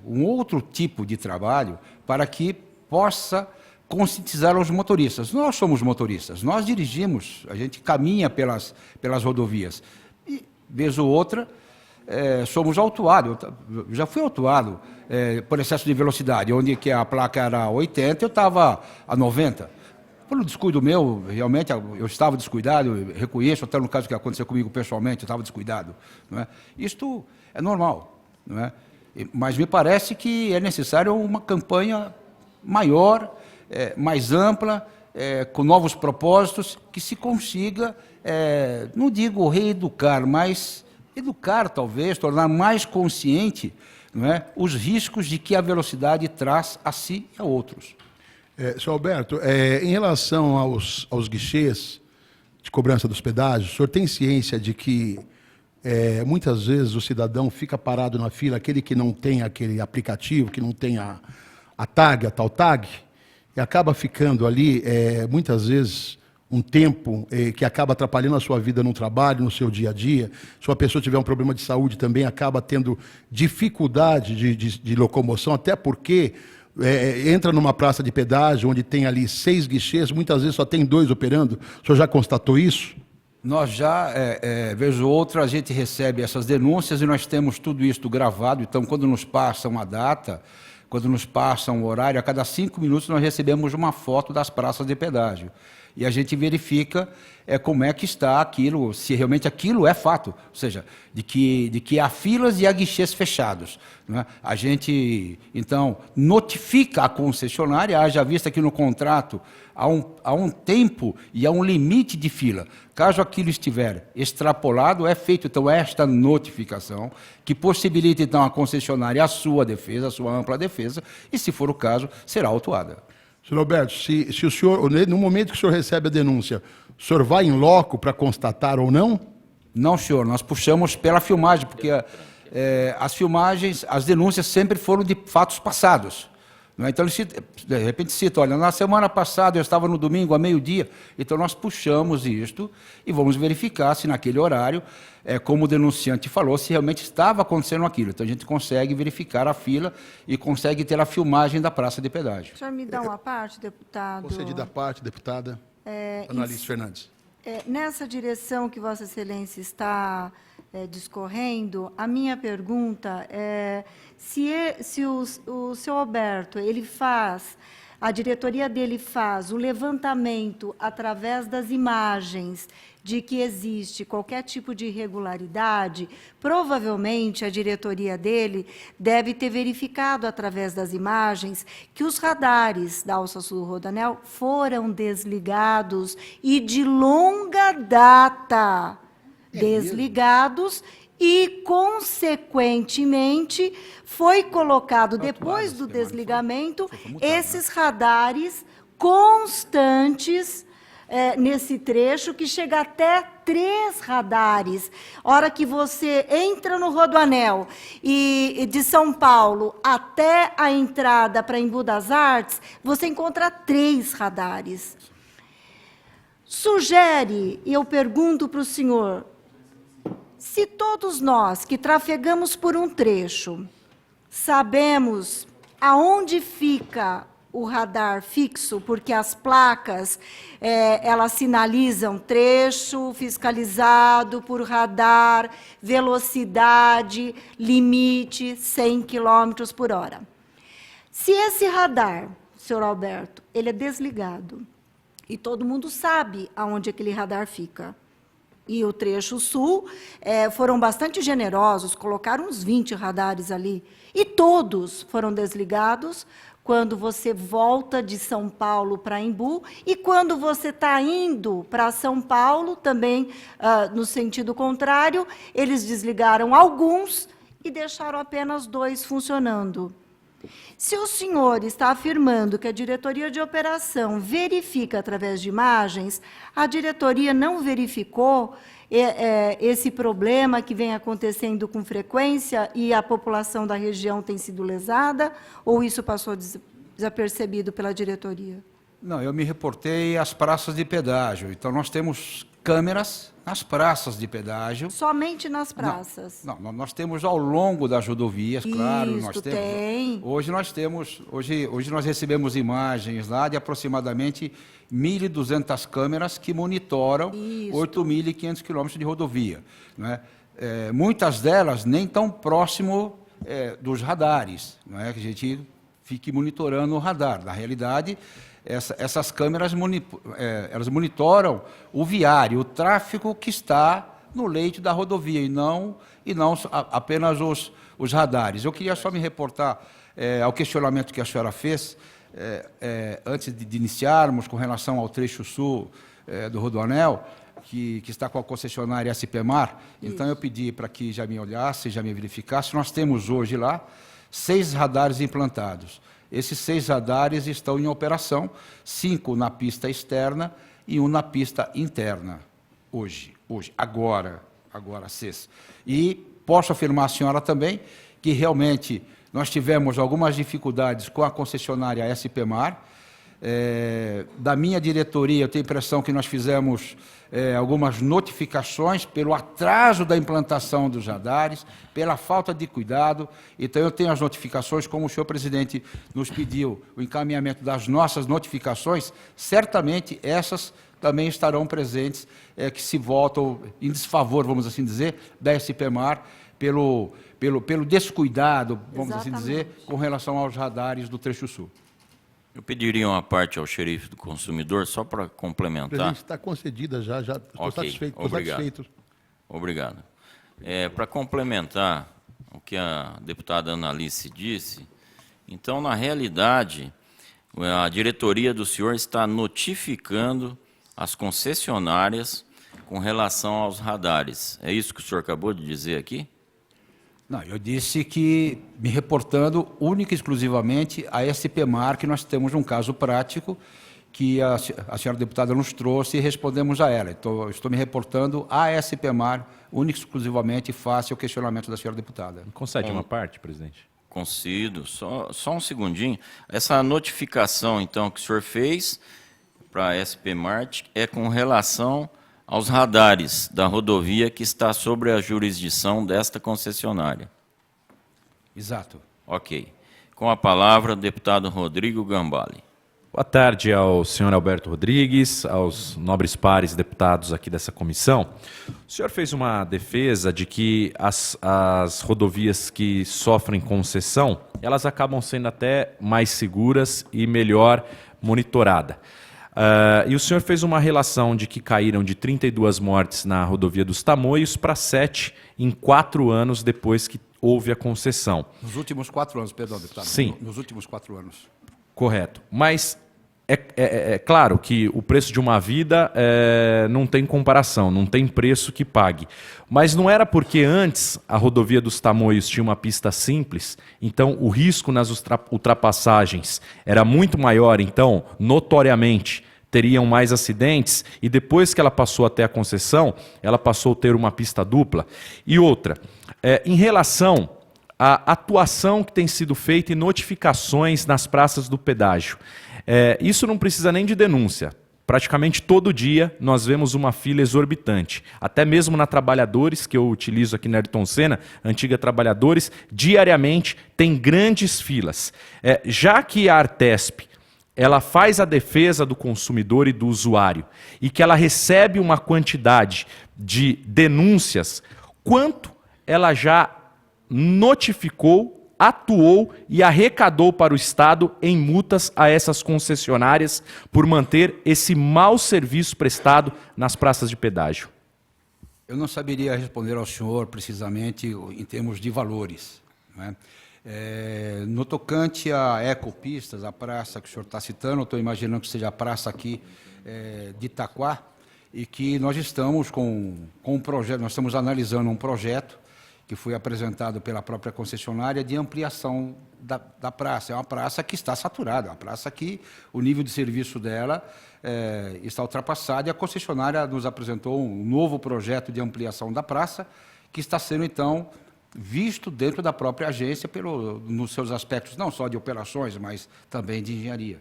um outro tipo de trabalho para que possa conscientizar os motoristas. Nós somos motoristas, nós dirigimos, a gente caminha pelas rodovias. E, vez ou outra, somos autuados. Eu já fui autuado por excesso de velocidade, onde que a placa era 80, eu estava a 90. Por um descuido meu, realmente, eu estava descuidado, eu reconheço, até no caso que aconteceu comigo pessoalmente, eu estava descuidado. Não é? Isto é normal, não é? Mas me parece que é necessário uma campanha maior, mais ampla, com novos propósitos, que se consiga, não digo reeducar, mas educar talvez, tornar mais consciente, não é, os riscos de que a velocidade traz a si e a outros. Senhor Alberto, em relação aos guichês de cobrança dos pedágios, o senhor tem ciência de que muitas vezes o cidadão fica parado na fila, aquele que não tem aquele aplicativo, que não tem a tag, a tal tag, e acaba ficando ali, muitas vezes, um tempo que acaba atrapalhando a sua vida no trabalho, no seu dia a dia. Se uma pessoa tiver um problema de saúde também acaba tendo dificuldade de locomoção, até porque entra numa praça de pedágio onde tem ali 6 guichês, muitas vezes só tem 2 operando. O senhor já constatou isso? Nós já, vez ou outra, a gente recebe essas denúncias e nós temos tudo isso gravado. Então, quando nos passam a data, quando nos passam o horário, a cada 5 minutos nós recebemos uma foto das praças de pedágio. E a gente verifica como é que está aquilo, se realmente aquilo é fato, ou seja, de que há filas e há guichês fechados, né? A gente, então, notifica a concessionária, haja vista que no contrato há um tempo e há um limite de fila. Caso aquilo estiver extrapolado, é feito, então, esta notificação, que possibilita, então, à concessionária a sua defesa, a sua ampla defesa, e, se for o caso, será autuada. Senhor Alberto, se o senhor, no momento que o senhor recebe a denúncia, o senhor vai em loco para constatar ou não? Não, senhor, nós puxamos pela filmagem, porque as filmagens, as denúncias sempre foram de fatos passados, Não é? Então, ele de repente cita, olha, na semana passada eu estava no domingo, a meio-dia, então nós puxamos isto e vamos verificar se naquele horário, como o denunciante falou, se realmente estava acontecendo aquilo. Então, a gente consegue verificar a fila e consegue ter a filmagem da praça de pedágio. O senhor me dá uma parte, deputado? Concedida a parte, deputada Analice Fernandes. Nessa direção que Vossa Excelência está discorrendo, a minha pergunta é se o senhor Alberto, a diretoria dele faz o levantamento através das imagens de que existe qualquer tipo de irregularidade, provavelmente a diretoria dele deve ter verificado através das imagens que os radares da Alça Sul Rodoanel foram desligados e de longa data desligados e, consequentemente, foi colocado, depois do desligamento, esses radares constantes nesse trecho, que chega até 3 radares. Hora que você entra no Rodoanel e de São Paulo até a entrada para Embu das Artes, você encontra 3 radares. Sugere, e eu pergunto para o senhor, se todos nós que trafegamos por um trecho sabemos aonde fica o radar fixo, porque as placas, elas sinalizam trecho fiscalizado por radar, velocidade, limite, 100 km por hora. Se esse radar, senhor Alberto, ele é desligado, e todo mundo sabe aonde aquele radar fica, e o trecho sul foram bastante generosos, colocaram uns 20 radares ali, e todos foram desligados quando você volta de São Paulo para Embu, e quando você está indo para São Paulo, também no sentido contrário, eles desligaram alguns e deixaram apenas 2 funcionando. Se o senhor está afirmando que a diretoria de operação verifica através de imagens, a diretoria não verificou esse problema que vem acontecendo com frequência e a população da região tem sido lesada, ou isso passou desapercebido pela diretoria? Não, eu me reportei às praças de pedágio. Então, nós temos câmeras nas praças de pedágio. Somente nas praças? Não, nós temos ao longo das rodovias, claro. Isso, nós temos, tem. Hoje nós recebemos imagens lá de aproximadamente 1.200 câmeras que monitoram 8.500 quilômetros de rodovia. Né? Muitas delas nem tão próximo dos radares, não é? Que a gente fique monitorando o radar. Na realidade, essas câmeras elas monitoram o viário, o tráfego que está no leito da rodovia, e não apenas os radares. Eu queria só me reportar ao questionamento que a senhora fez, antes de iniciarmos, com relação ao trecho sul do Rodoanel, que está com a concessionária SPMar. Então, eu pedi para que já me olhasse, já me verificasse. Nós temos hoje lá 6 radares implantados. Esses 6 radares estão em operação, 5 na pista externa e 1 na pista interna, agora, 6. E posso afirmar à senhora também que realmente nós tivemos algumas dificuldades com a concessionária SPMar. Da minha diretoria, eu tenho a impressão que nós fizemos algumas notificações pelo atraso da implantação dos radares, pela falta de cuidado. Então, eu tenho as notificações, como o senhor presidente nos pediu, o encaminhamento das nossas notificações, certamente essas também estarão presentes, que se votam em desfavor, vamos assim dizer, da SPMar, pelo descuidado, vamos assim dizer, com relação aos radares do trecho sul. Eu pediria uma parte ao xerife do consumidor, só para complementar. Presidente, está concedida já estou satisfeito. Obrigado. Obrigado. Para complementar o que a deputada Analice disse, então, na realidade, a diretoria do senhor está notificando as concessionárias com relação aos radares. É isso que o senhor acabou de dizer aqui? Não, eu disse que, me reportando única e exclusivamente à SPMar, que nós temos um caso prático que a senhora deputada nos trouxe e respondemos a ela. Então, estou me reportando à SPMar, única e exclusivamente, face ao questionamento da senhora deputada. Concede uma parte, presidente? concedido. Só um segundinho. Essa notificação, então, que o senhor fez para a SP Mart é com relação aos radares da rodovia que está sobre a jurisdição desta concessionária. Exato. Ok. Com a palavra, o deputado Rodrigo Gambale. Boa tarde ao senhor Alberto Rodrigues, aos nobres pares deputados aqui dessa comissão. O senhor fez uma defesa de que as rodovias que sofrem concessão, elas acabam sendo até mais seguras e melhor monitoradas. E o senhor fez uma relação de que caíram de 32 mortes na rodovia dos Tamoios para 7 em 4 anos depois que houve a concessão. Nos últimos 4 anos, perdão, deputado. Sim. Nos últimos 4 anos. Correto. Mas é claro que o preço de uma vida não tem comparação, não tem preço que pague. Mas não era porque antes a rodovia dos Tamoios tinha uma pista simples, então o risco nas ultrapassagens era muito maior, então, notoriamente, teriam mais acidentes, e depois que ela passou até a concessão, ela passou a ter uma pista dupla. E outra, em relação à atuação que tem sido feita em notificações nas praças do pedágio, isso não precisa nem de denúncia. Praticamente todo dia nós vemos uma fila exorbitante. Até mesmo na Trabalhadores, que eu utilizo aqui na Ayrton Senna, antiga Trabalhadores, diariamente tem grandes filas. Já que a Artesp ela faz a defesa do consumidor e do usuário e que ela recebe uma quantidade de denúncias, quanto ela já notificou, atuou e arrecadou para o Estado em multas a essas concessionárias por manter esse mau serviço prestado nas praças de pedágio? Eu não saberia responder ao senhor precisamente em termos de valores, não é? No tocante a Ecopistas, a praça que o senhor está citando, eu estou imaginando que seja a praça aqui de Itaquá, e que nós estamos com um projeto, nós estamos analisando um projeto que foi apresentado pela própria concessionária de ampliação da praça. É uma praça que está saturada, é uma praça que o nível de serviço dela está ultrapassado, e a concessionária nos apresentou um novo projeto de ampliação da praça, que está sendo, então, visto dentro da própria agência nos seus aspectos, não só de operações, mas também de engenharia.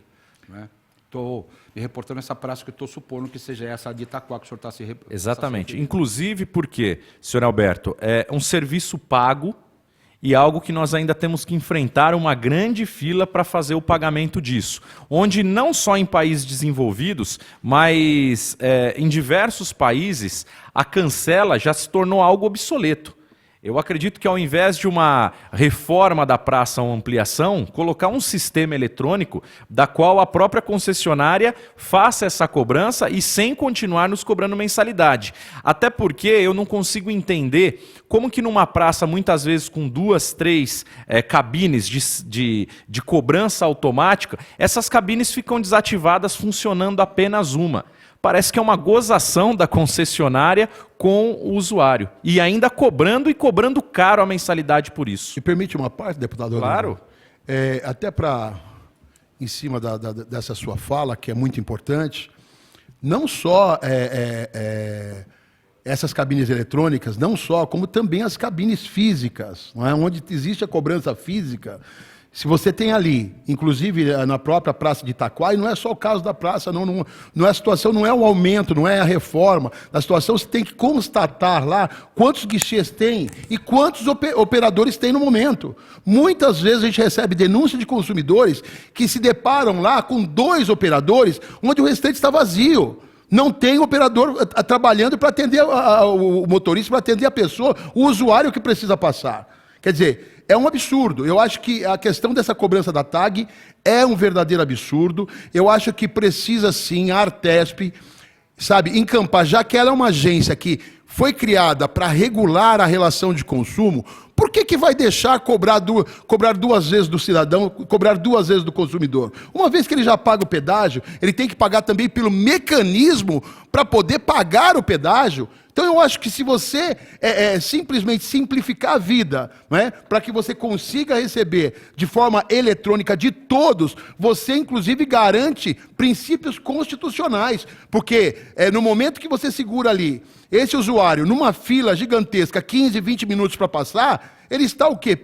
Estou me reportando essa praça que estou supondo que seja essa de Itaquá que o senhor está se reportando. Exatamente. Inclusive porque, senhor Alberto, é um serviço pago e algo que nós ainda temos que enfrentar uma grande fila para fazer o pagamento disso. Onde não só em países desenvolvidos, mas em diversos países, a cancela já se tornou algo obsoleto. Eu acredito que ao invés de uma reforma da praça ou ampliação, colocar um sistema eletrônico da qual a própria concessionária faça essa cobrança e sem continuar nos cobrando mensalidade. Até porque eu não consigo entender como que numa praça, muitas vezes com 2, 3 cabines de cobrança automática, essas cabines ficam desativadas funcionando apenas uma. Parece que é uma gozação da concessionária com o usuário. E ainda cobrando e cobrando caro a mensalidade por isso. Me permite uma parte, deputado? Claro. Até para, em cima dessa sua fala, que é muito importante, não só essas cabines eletrônicas, não só, como também as cabines físicas, não é? Onde existe a cobrança física. Se você tem ali, inclusive na própria praça de Itaquá, e não é só o caso da praça, não é a situação, não é o aumento, não é a reforma. Na situação você tem que constatar lá quantos guichês tem e quantos operadores tem no momento. Muitas vezes a gente recebe denúncia de consumidores que se deparam lá com 2 operadores, onde o restante está vazio. Não tem operador trabalhando para atender o motorista, para atender a pessoa, o usuário que precisa passar. Quer dizer, é um absurdo. Eu acho que a questão dessa cobrança da TAG é um verdadeiro absurdo. Eu acho que precisa sim a Artesp, encampar, já que ela é uma agência que foi criada para regular a relação de consumo, por que vai deixar cobrar 2 vezes do cidadão, cobrar 2 vezes do consumidor? Uma vez que ele já paga o pedágio, ele tem que pagar também pelo mecanismo para poder pagar o pedágio. Então eu acho que se você simplesmente simplificar a vida, não é? Para que você consiga receber de forma eletrônica de todos, você inclusive garante princípios constitucionais. Porque no momento que você segura ali esse usuário numa fila gigantesca, 15, 20 minutos para passar, ele está o quê?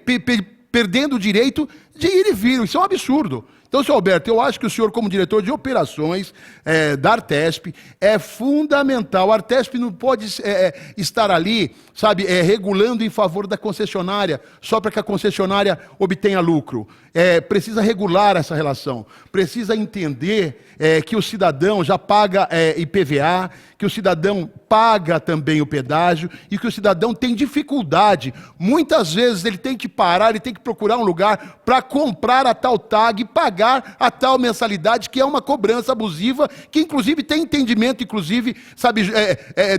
perdendo o direito de ir e vir. Isso é um absurdo. Então, senhor Alberto, eu acho que o senhor, como diretor de operações da Artesp, é fundamental. A Artesp não pode estar ali, sabe, regulando em favor da concessionária, só para que a concessionária obtenha lucro. Precisa regular essa relação. Precisa entender que o cidadão já paga IPVA, que o cidadão paga também o pedágio e que o cidadão tem dificuldade. Muitas vezes ele tem que parar, ele tem que procurar um lugar para comprar a tal tag e pagar a tal mensalidade, que é uma cobrança abusiva, que inclusive tem entendimento, inclusive, sabe,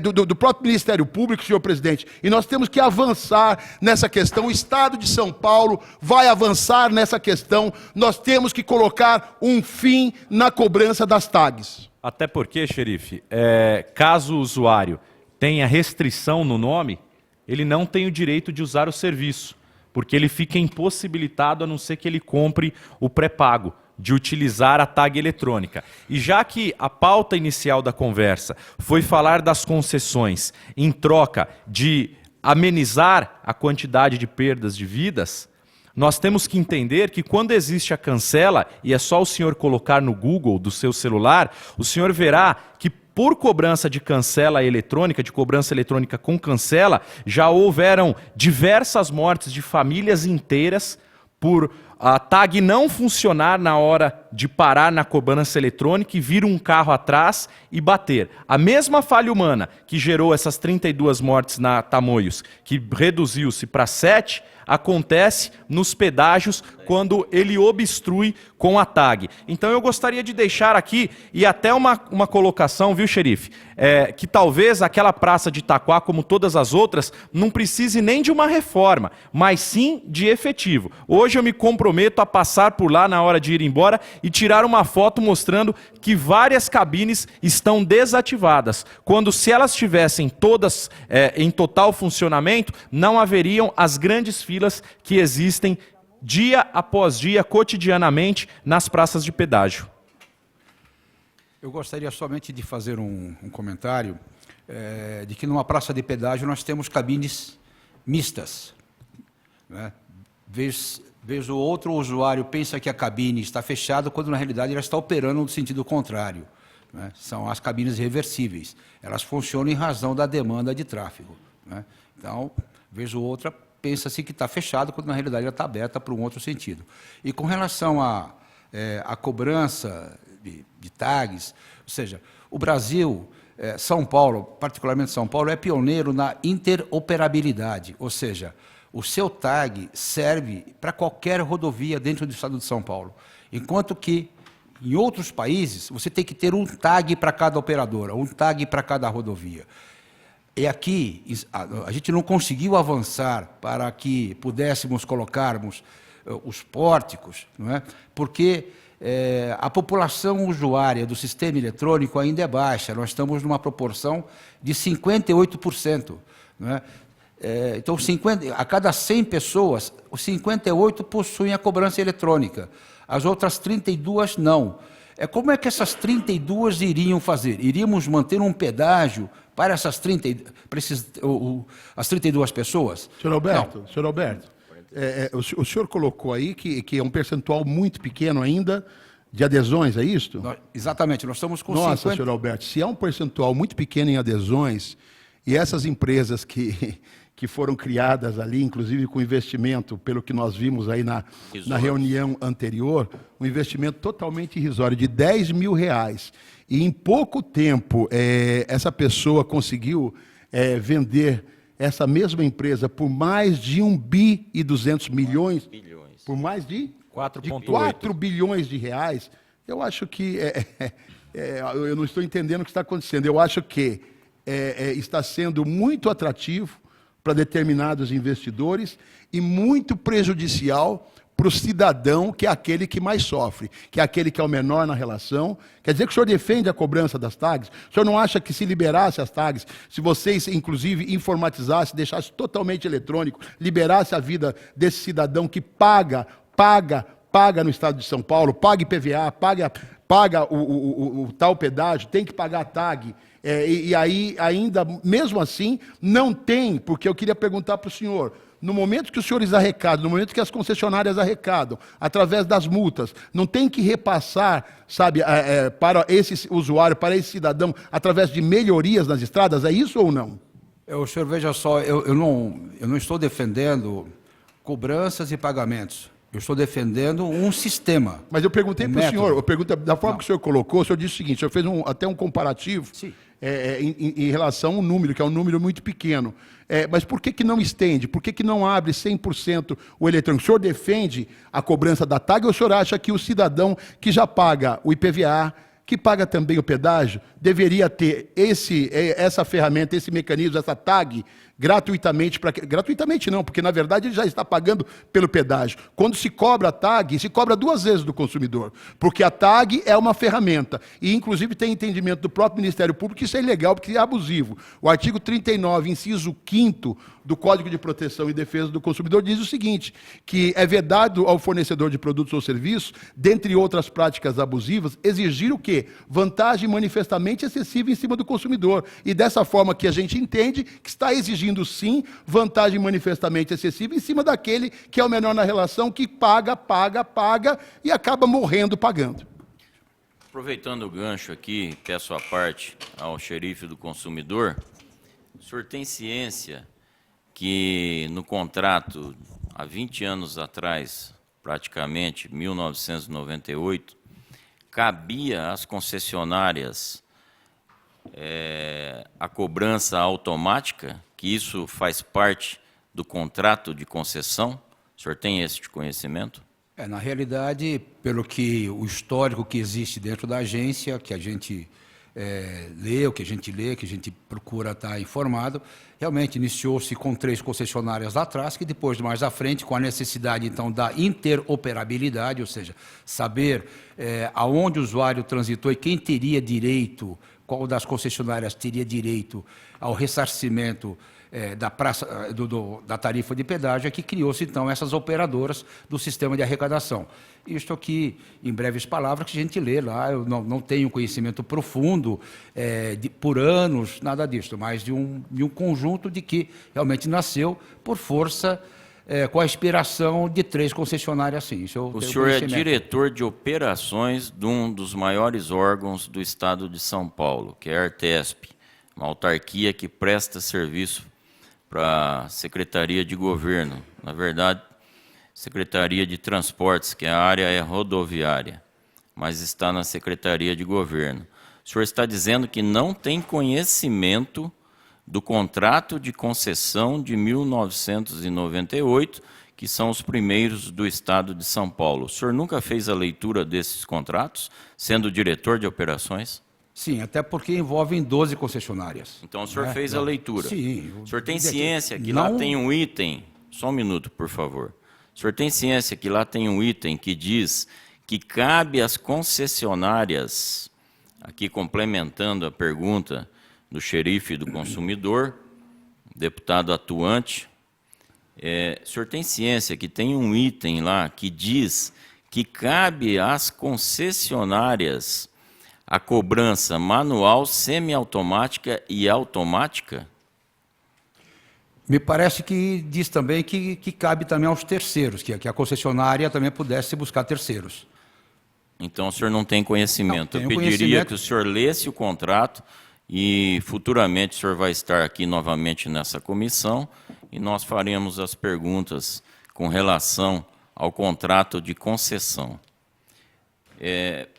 do próprio Ministério Público, senhor presidente. E nós temos que avançar nessa questão. O Estado de São Paulo vai avançar nessa questão. Nós temos que colocar um fim na cobrança das tags. Até porque, xerife, caso o usuário tenha restrição no nome, ele não tem o direito de usar o serviço, porque ele fica impossibilitado a não ser que ele compre o pré-pago, de utilizar a tag eletrônica. E já que a pauta inicial da conversa foi falar das concessões em troca de amenizar a quantidade de perdas de vidas, nós temos que entender que quando existe a cancela, e é só o senhor colocar no Google do seu celular, o senhor verá que por cobrança de cancela eletrônica, de cobrança eletrônica com cancela, já houveram diversas mortes de famílias inteiras por a tag não funcionar na hora de parar na cobrança eletrônica e vir um carro atrás e bater. A mesma falha humana que gerou essas 32 mortes na Tamoios, que reduziu-se para 7, acontece nos pedágios quando ele obstrui com a tag. Então eu gostaria de deixar aqui, e até uma colocação, viu, xerife? Que talvez aquela praça de Itaquá, como todas as outras, não precise nem de uma reforma, mas sim de efetivo. Hoje eu me comprometo a passar por lá na hora de ir embora e tirar uma foto mostrando que várias cabines estão desativadas. Quando, se elas estivessem todas em total funcionamento, não haveriam as grandes filas que existem dia após dia, cotidianamente, nas praças de pedágio. Eu gostaria somente de fazer um comentário de que numa praça de pedágio nós temos cabines mistas, né? Vez o outro usuário pensa que a cabine está fechada, quando na realidade ela está operando no sentido contrário, né? São as cabines reversíveis. Elas funcionam em razão da demanda de tráfego, né? Então, vez o outra pensa-se que está fechado, quando na realidade ela está aberta para um outro sentido. E com relação à cobrança de tags, ou seja, o Brasil, São Paulo, particularmente São Paulo, é pioneiro na interoperabilidade, ou seja, o seu tag serve para qualquer rodovia dentro do estado de São Paulo, enquanto que em outros países você tem que ter um tag para cada operadora, um tag para cada rodovia. E aqui a gente não conseguiu avançar para que pudéssemos colocarmos os pórticos, não é? Porque a população usuária do sistema eletrônico ainda é baixa, nós estamos numa proporção de 58%. Não é? Então, a cada 100 pessoas, os 58 possuem a cobrança eletrônica, as outras 32 não. Como é que essas 32 iriam fazer? Iríamos manter um pedágio para essas as 32 pessoas? Senhor Alberto, o senhor colocou aí que é um percentual muito pequeno ainda de adesões, é isso? Exatamente, nós estamos com 50... Nossa, senhor Alberto, se é um percentual muito pequeno em adesões, e essas empresas que foram criadas ali, inclusive com investimento, pelo que nós vimos aí na reunião anterior, um investimento totalmente irrisório, de R$10 mil, e em pouco tempo essa pessoa conseguiu vender essa mesma empresa por mais de R$1,2 bilhões, por mais de 4 bilhões de reais. Eu acho que eu não estou entendendo o que está acontecendo. Eu acho que está sendo muito atrativo para determinados investidores e muito prejudicial para o cidadão, que é aquele que mais sofre, que é aquele que é o menor na relação. Quer dizer que o senhor defende a cobrança das tags? O senhor não acha que se liberasse as tags, se vocês, inclusive, informatizassem, deixassem totalmente eletrônico, liberasse a vida desse cidadão que paga no estado de São Paulo, paga IPVA, paga o tal pedágio, tem que pagar a tag, e aí, ainda, mesmo assim, não tem, porque eu queria perguntar para o senhor, no momento que os senhores arrecadam, no momento que as concessionárias arrecadam, através das multas, não tem que repassar, sabe, para esse usuário, para esse cidadão, através de melhorias nas estradas? É isso ou não? O senhor veja só, eu não estou defendendo cobranças e pagamentos. Eu estou defendendo um sistema. Mas eu perguntei para o senhor, eu pergunto, da forma que o senhor colocou, o senhor disse o seguinte, o senhor fez até um comparativo em relação ao número, que é um número muito pequeno. Mas por que não estende? Por que não abre 100% o eletrônico? O senhor defende a cobrança da TAG ou o senhor acha que o cidadão que já paga o IPVA, que paga também o pedágio, deveria ter essa ferramenta, esse mecanismo, essa TAG, gratuitamente? Gratuitamente não, porque na verdade ele já está pagando pelo pedágio. Quando se cobra a TAG, se cobra 2 vezes do consumidor, porque a TAG é uma ferramenta, e inclusive tem entendimento do próprio Ministério Público que isso é ilegal, porque é abusivo. O artigo 39, inciso 5º do Código de Proteção e Defesa do Consumidor diz o seguinte, que é vedado ao fornecedor de produtos ou serviços, dentre outras práticas abusivas, exigir o quê? Vantagem manifestamente excessiva em cima do consumidor. E dessa forma que a gente entende que está exigindo, sim, vantagem manifestamente excessiva em cima daquele que é o menor na relação, que paga e acaba morrendo pagando. Aproveitando o gancho aqui, peço a parte ao xerife do consumidor, o senhor tem ciência que no contrato, há 20 anos atrás, praticamente, 1998, cabia às concessionárias a cobrança automática, que isso faz parte do contrato de concessão? O senhor tem esse conhecimento? Na realidade, pelo que o histórico que existe dentro da agência, que a gente lê, que a gente procura estar informado, realmente iniciou-se com 3 concessionárias lá atrás, que depois, mais à frente, com a necessidade, então, da interoperabilidade, ou seja, saber aonde o usuário transitou e quem teria direito, qual das concessionárias teria direito ao ressarcimento da tarifa de pedágio, é que criou-se, então, essas operadoras do sistema de arrecadação. Isto aqui, em breves palavras, que a gente lê lá, eu não tenho conhecimento profundo por anos, nada disso, mas de um conjunto de que realmente nasceu por força, com a inspiração de 3 concessionárias, sim. O senhor é diretor de operações de um dos maiores órgãos do Estado de São Paulo, que é a Artesp, uma autarquia que presta serviço para a Secretaria de Governo, na verdade, Secretaria de Transportes, que a área é rodoviária, mas está na Secretaria de Governo. O senhor está dizendo que não tem conhecimento do contrato de concessão de 1998, que são os primeiros do Estado de São Paulo. O senhor nunca fez a leitura desses contratos, sendo diretor de operações? Sim, até porque envolvem 12 concessionárias. Então o senhor fez a leitura. Sim. O senhor tem ciência que lá tem um item, só um minuto, por favor. O senhor tem ciência que lá tem um item que diz que cabe às concessionárias, aqui complementando a pergunta do xerife do consumidor, deputado atuante, o senhor tem ciência que tem um item lá que diz que cabe às concessionárias a cobrança manual, semiautomática e automática? Me parece que diz também que cabe também aos terceiros, que a concessionária também pudesse buscar terceiros. Então o senhor não tem conhecimento. Não, eu pediria que o senhor lesse o contrato e futuramente o senhor vai estar aqui novamente nessa comissão e nós faremos as perguntas com relação ao contrato de concessão.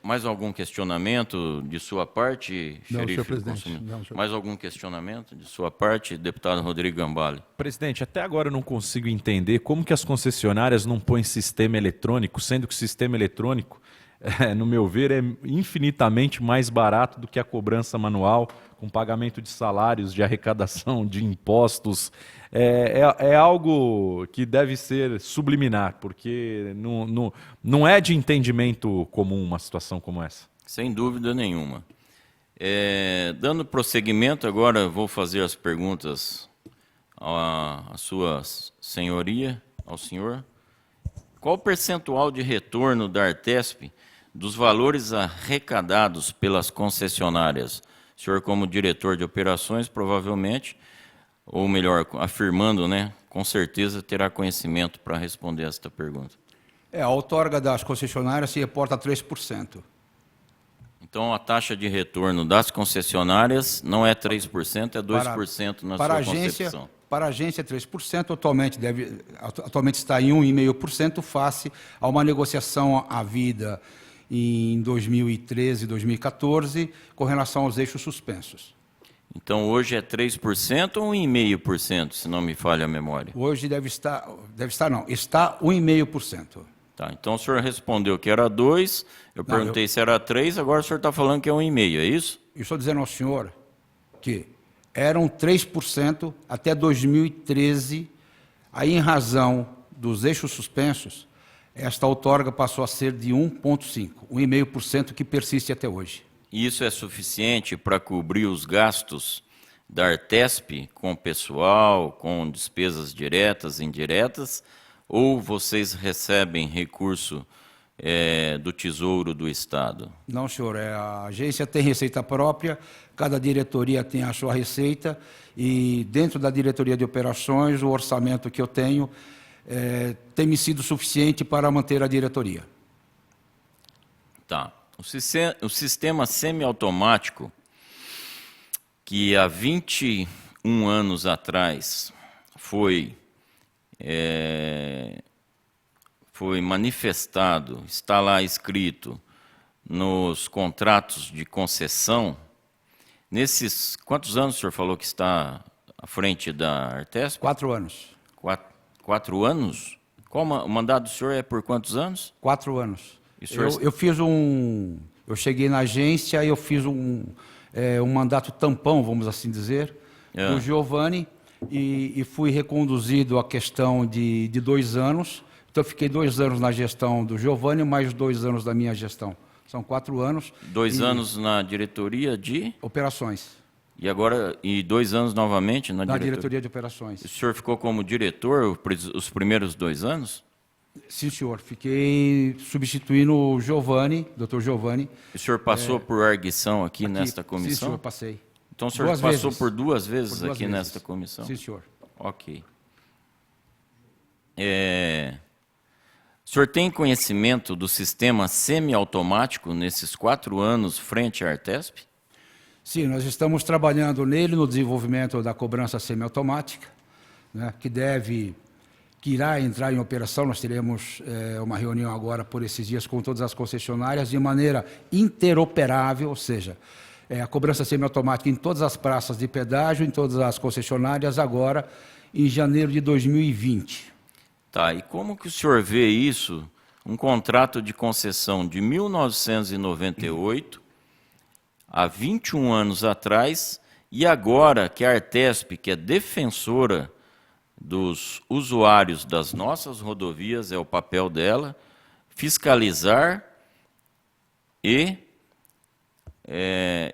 Mais algum questionamento de sua parte, xerife? Não, senhor presidente. Não, senhor. Mais algum questionamento de sua parte, deputado Rodrigo Gambale? Presidente, até agora eu não consigo entender como que as concessionárias não põem sistema eletrônico, sendo que o sistema eletrônico, no meu ver, é infinitamente mais barato do que a cobrança manual, com pagamento de salários, de arrecadação, de impostos. É algo que deve ser subliminar, porque não é de entendimento comum uma situação como essa. Sem dúvida nenhuma. Dando prosseguimento, agora vou fazer as perguntas à sua senhoria, ao senhor. Qual o percentual de retorno da Artesp dos valores arrecadados pelas concessionárias? O senhor, como diretor de operações, provavelmente ou melhor, afirmando, né, com certeza terá conhecimento para responder esta pergunta. A outorga das concessionárias se reporta a 3%. Então, a taxa de retorno das concessionárias não é 3%, é 2% na sua concepção. Para a agência é 3%, atualmente está em 1,5% face a uma negociação havida em 2013 e 2014 com relação aos eixos suspensos. Então, hoje é 3% ou 1,5%, se não me falha a memória? Hoje está 1,5%. Tá, então o senhor respondeu que era 2, eu perguntei se era 3, agora o senhor está falando que é 1,5%, é isso? Eu estou dizendo ao senhor que eram 3% até 2013, aí em razão dos eixos suspensos, esta outorga passou a ser de 1,5% que persiste até hoje. Isso é suficiente para cobrir os gastos da Artesp com pessoal, com despesas diretas e indiretas, ou vocês recebem recurso do Tesouro do Estado? Não, senhor. A agência tem receita própria, cada diretoria tem a sua receita, e dentro da diretoria de operações, o orçamento que eu tenho tem me sido suficiente para manter a diretoria. Tá. O sistema semiautomático, que há 21 anos atrás foi manifestado, está lá escrito nos contratos de concessão, nesses... Quantos anos o senhor falou que está à frente da Artesp? 4 anos. 4 anos? Qual o mandato do senhor é por quantos anos? 4 anos. Senhor... Eu cheguei na agência e eu fiz um mandato tampão, vamos assim dizer, do Giovanni, e fui reconduzido à questão de 2 anos. Então, eu fiquei 2 anos na gestão do Giovanni, mais 2 anos da minha gestão. São 4 anos. 2 anos na diretoria de? Operações. E agora, 2 anos novamente na diretoria de operações. O senhor ficou como diretor os primeiros 2 anos? Sim, senhor. Fiquei substituindo o Giovanni, doutor Giovanni. O senhor passou por arguição aqui nesta comissão? Sim, senhor, passei. Então o senhor passou por 2 vezes aqui nesta comissão? Sim, senhor. Ok. O senhor tem conhecimento do sistema semiautomático nesses 4 anos frente à Artesp? Sim, nós estamos trabalhando nele no desenvolvimento da cobrança semiautomática, né, que irá entrar em operação. Nós teremos uma reunião agora por esses dias com todas as concessionárias de maneira interoperável, ou seja, a cobrança semiautomática em todas as praças de pedágio, em todas as concessionárias, agora em janeiro de 2020. Tá, e como que o senhor vê isso, um contrato de concessão de 1998, há 21 anos atrás, e agora que a Artesp, que é defensora dos usuários das nossas rodovias, é o papel dela, fiscalizar e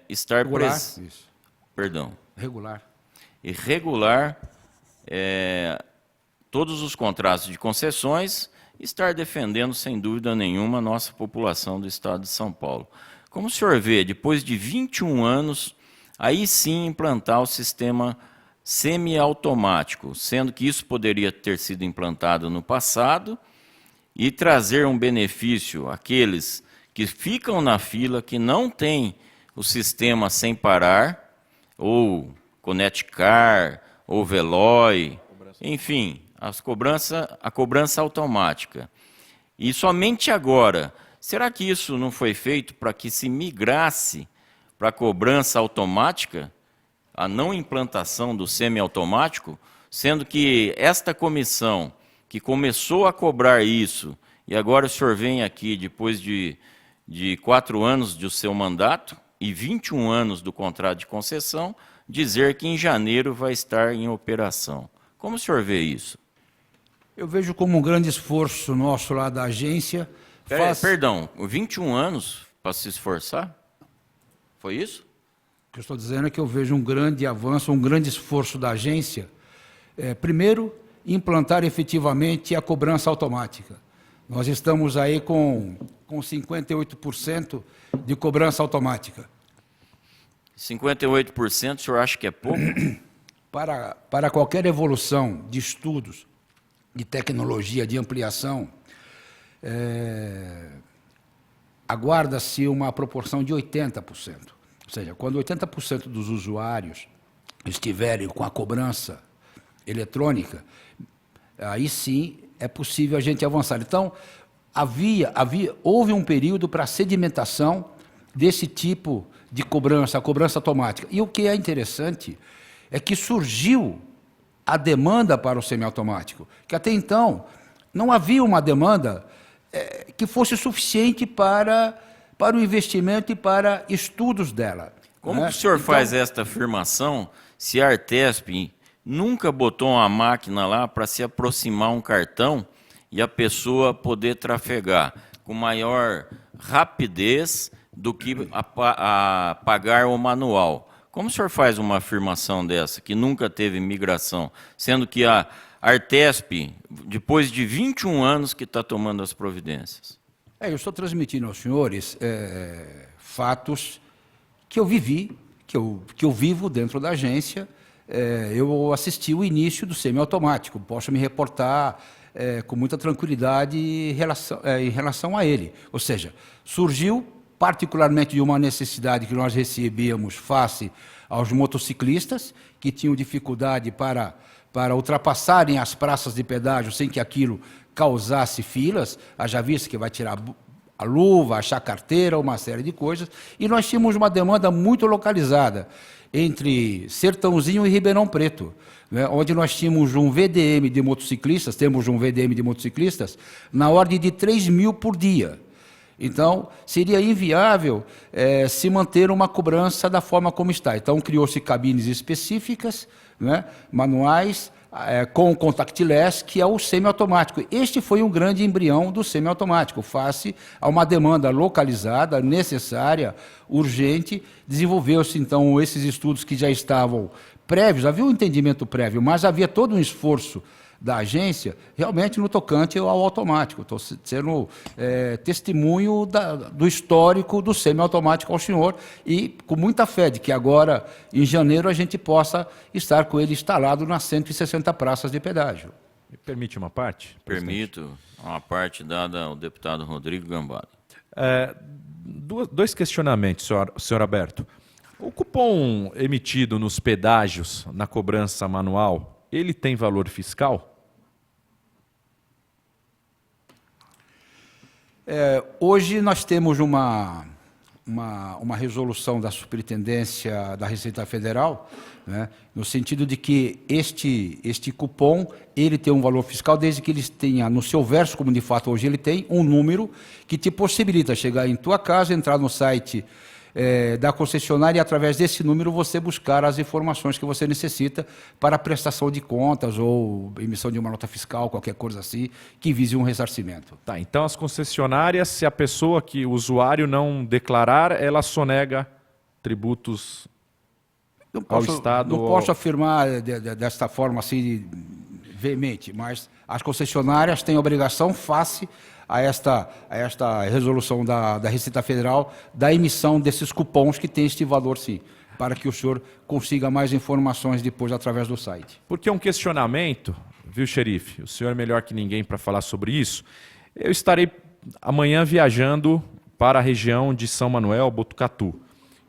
estar presente. Perdão. Regular. E regular todos os contratos de concessões, estar defendendo, sem dúvida nenhuma, a nossa população do Estado de São Paulo. Como o senhor vê, depois de 21 anos, aí sim implantar o sistema semiautomático, sendo que isso poderia ter sido implantado no passado e trazer um benefício àqueles que ficam na fila, que não têm o sistema sem parar, ou Conectar, ou Veloy, enfim, a cobrança automática. E somente agora, será que isso não foi feito para que se migrasse para a cobrança automática, a não implantação do semiautomático, sendo que esta comissão que começou a cobrar isso, e agora o senhor vem aqui, depois de 4 anos do seu mandato e 21 anos do contrato de concessão, dizer que em janeiro vai estar em operação. Como o senhor vê isso? Eu vejo como um grande esforço nosso lá da agência. Perdão, 21 anos para se esforçar? Foi isso? O que eu estou dizendo é que eu vejo um grande avanço, um grande esforço da agência. Primeiro, implantar efetivamente a cobrança automática. Nós estamos aí com 58% de cobrança automática. 58%, o senhor acha que é pouco? para qualquer evolução de estudos, de tecnologia, de ampliação, aguarda-se uma proporção de 80%. Ou seja, quando 80% dos usuários estiverem com a cobrança eletrônica, aí sim é possível a gente avançar. Então, houve um período para sedimentação desse tipo de cobrança, a cobrança automática. E o que é interessante é que surgiu a demanda para o semiautomático, que até então não havia uma demanda que fosse suficiente para o investimento e para estudos dela. Como que o senhor faz esta afirmação se a Artesp nunca botou uma máquina lá para se aproximar um cartão e a pessoa poder trafegar com maior rapidez do que a pagar o manual? Como o senhor faz uma afirmação dessa, que nunca teve migração, sendo que a Artesp, depois de 21 anos que está tomando as providências? Eu estou transmitindo aos senhores fatos que eu vivi, que eu vivo dentro da agência. Eu assisti o início do semiautomático, posso me reportar com muita tranquilidade em relação a ele. Ou seja, surgiu particularmente de uma necessidade que nós recebíamos face aos motociclistas, que tinham dificuldade para ultrapassarem as praças de pedágio sem que aquilo causasse filas, haja visto que vai tirar a luva, achar carteira, uma série de coisas, e nós tínhamos uma demanda muito localizada entre Sertãozinho e Ribeirão Preto, né, onde nós tínhamos um VDM de motociclistas, na ordem de 3.000 por dia. Então, seria inviável se manter uma cobrança da forma como está. Então, criou-se cabines específicas, né, manuais, com o contactless, que é o semiautomático. Este foi um grande embrião do semiautomático, face a uma demanda localizada, necessária, urgente. Desenvolveu-se, então, esses estudos que já estavam prévios, havia um entendimento prévio, mas havia todo um esforço da agência, realmente no tocante ao automático. Estou sendo testemunho do histórico do semiautomático ao senhor e com muita fé de que agora, em janeiro, a gente possa estar com ele instalado nas 160 praças de pedágio. Me permite uma parte? Permito uma parte dada ao deputado Rodrigo Gambale. Dois questionamentos, senhor Alberto. O cupom emitido nos pedágios, na cobrança manual, ele tem valor fiscal? Hoje nós temos uma resolução da Superintendência da Receita Federal, né, no sentido de que este cupom ele tem um valor fiscal desde que ele tenha no seu verso, como de fato hoje ele tem, um número que te possibilita chegar em tua casa, entrar no site da concessionária e, através desse número, você buscar as informações que você necessita para a prestação de contas ou emissão de uma nota fiscal, qualquer coisa assim, que vise um ressarcimento. Tá, então as concessionárias, se a pessoa que o usuário não declarar, ela sonega tributos ao Estado? Não posso afirmar desta forma assim veemente, mas as concessionárias têm obrigação face a esta resolução da Receita Federal, da emissão desses cupons que tem este valor, sim, para que o senhor consiga mais informações depois através do site. Porque um questionamento, viu, xerife? O senhor é melhor que ninguém para falar sobre isso. Eu estarei amanhã viajando para a região de São Manuel, Botucatu,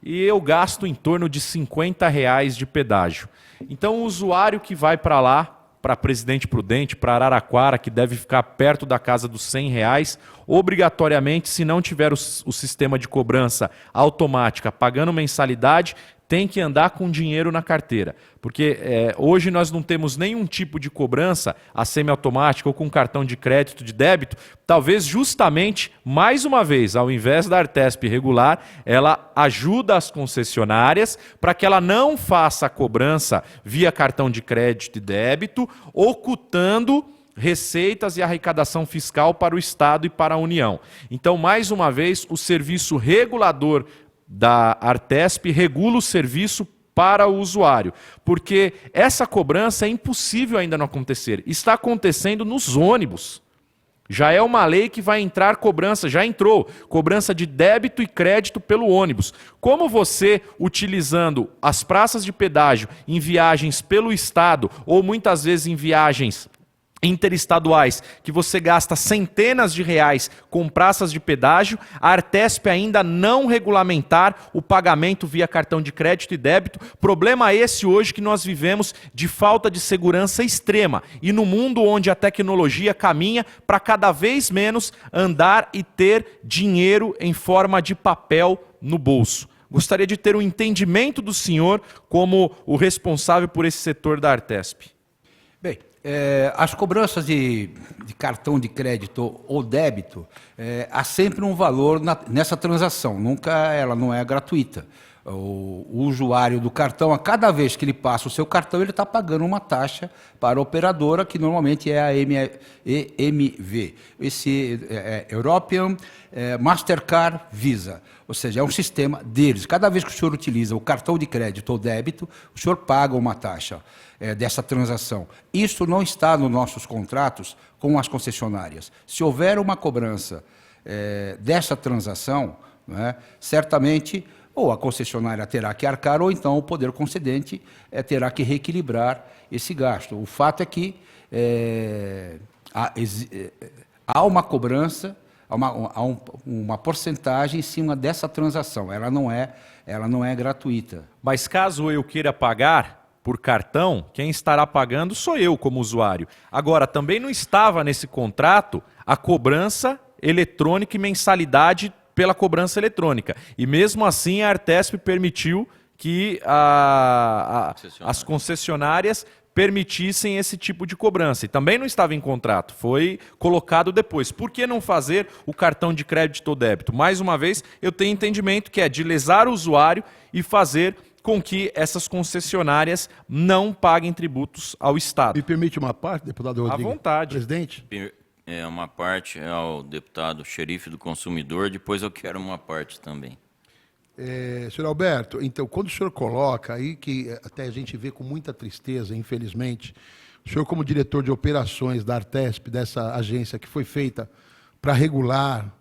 e eu gasto em torno de R$50 de pedágio. Então, o usuário que vai para lá, para Presidente Prudente, para Araraquara, que deve ficar perto da casa dos R$100, obrigatoriamente, se não tiver o sistema de cobrança automática pagando mensalidade, tem que andar com dinheiro na carteira. Porque hoje nós não temos nenhum tipo de cobrança a semiautomática ou com cartão de crédito, de débito. Talvez justamente, mais uma vez, ao invés da Artesp regular, ela ajuda as concessionárias para que ela não faça a cobrança via cartão de crédito e débito, ocultando receitas e arrecadação fiscal para o Estado e para a União. Então, mais uma vez, o serviço regulador da Artesp regula o serviço para o usuário, porque essa cobrança é impossível ainda não acontecer. Está acontecendo nos ônibus. Já é uma lei que vai entrar cobrança, já entrou, cobrança de débito e crédito pelo ônibus. Como você, utilizando as praças de pedágio em viagens pelo estado, ou muitas vezes em viagens interestaduais, que você gasta centenas de reais com praças de pedágio, a Artesp ainda não regulamentar o pagamento via cartão de crédito e débito. Problema esse hoje que nós vivemos de falta de segurança extrema. E no mundo onde a tecnologia caminha para cada vez menos andar e ter dinheiro em forma de papel no bolso. Gostaria de ter um entendimento do senhor como o responsável por esse setor da Artesp. Bem, as cobranças de cartão de crédito ou débito, há sempre um valor nessa transação, ela não é gratuita. O usuário do cartão, a cada vez que ele passa o seu cartão, ele está pagando uma taxa para a operadora, que normalmente é a EMV, esse European Mastercard Visa, ou seja, é um sistema deles. Cada vez que o senhor utiliza o cartão de crédito ou débito, o senhor paga uma taxa dessa transação. Isso não está nos nossos contratos com as concessionárias. Se houver uma cobrança dessa transação, né, certamente ou a concessionária terá que arcar, ou então o poder concedente terá que reequilibrar esse gasto. O fato é que há uma cobrança, há uma porcentagem em cima dessa transação. Ela não é gratuita. Mas caso eu queira pagar por cartão, quem estará pagando sou eu como usuário. Agora, também não estava nesse contrato a cobrança eletrônica e mensalidade pela cobrança eletrônica. E mesmo assim a Artesp permitiu que as concessionárias permitissem esse tipo de cobrança. E também não estava em contrato, foi colocado depois. Por que não fazer o cartão de crédito ou débito? Mais uma vez, eu tenho entendimento que é de lesar o usuário e fazer com que essas concessionárias não paguem tributos ao Estado. Me permite uma parte, deputado Rodrigo? À vontade. Presidente? Uma parte ao deputado xerife do consumidor, depois eu quero uma parte também. Senhor Alberto, então, quando o senhor coloca aí, que até a gente vê com muita tristeza, infelizmente, o senhor como diretor de operações da Artesp, dessa agência que foi feita para regular,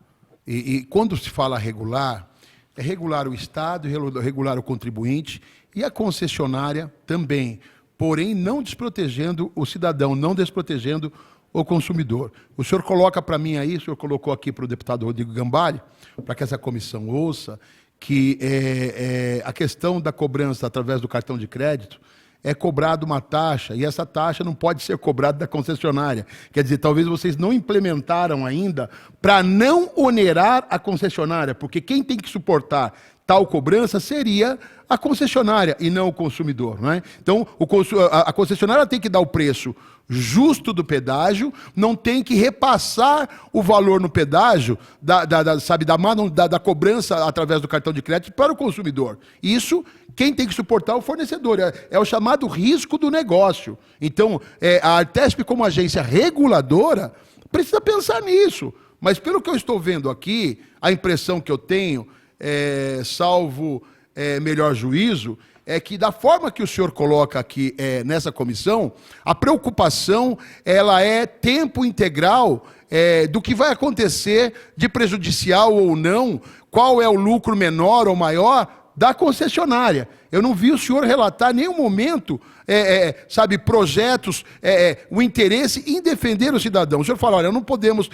e quando se fala regular, é regular o Estado, regular o contribuinte e a concessionária também, porém não desprotegendo o cidadão, não desprotegendo o consumidor. O senhor coloca para mim aí, o senhor colocou aqui para o deputado Rodrigo Gambale, para que essa comissão ouça, que a questão da cobrança através do cartão de crédito é cobrada uma taxa, e essa taxa não pode ser cobrada da concessionária. Quer dizer, talvez vocês não implementaram ainda para não onerar a concessionária, porque quem tem que suportar tal cobrança seria a concessionária e não o consumidor, não é? Então, a concessionária tem que dar o preço justo do pedágio, não tem que repassar o valor no pedágio da cobrança através do cartão de crédito para o consumidor. Isso, quem tem que suportar é o fornecedor, é o chamado risco do negócio. Então, a Artesp, como agência reguladora, precisa pensar nisso. Mas pelo que eu estou vendo aqui, a impressão que eu tenho, salvo melhor juízo, é que da forma que o senhor coloca aqui nessa comissão, a preocupação ela é tempo integral do que vai acontecer de prejudicial ou não, qual é o lucro menor ou maior da concessionária. Eu não vi o senhor relatar em nenhum momento, projetos, o interesse em defender o cidadão. O senhor fala, olha, não podemos,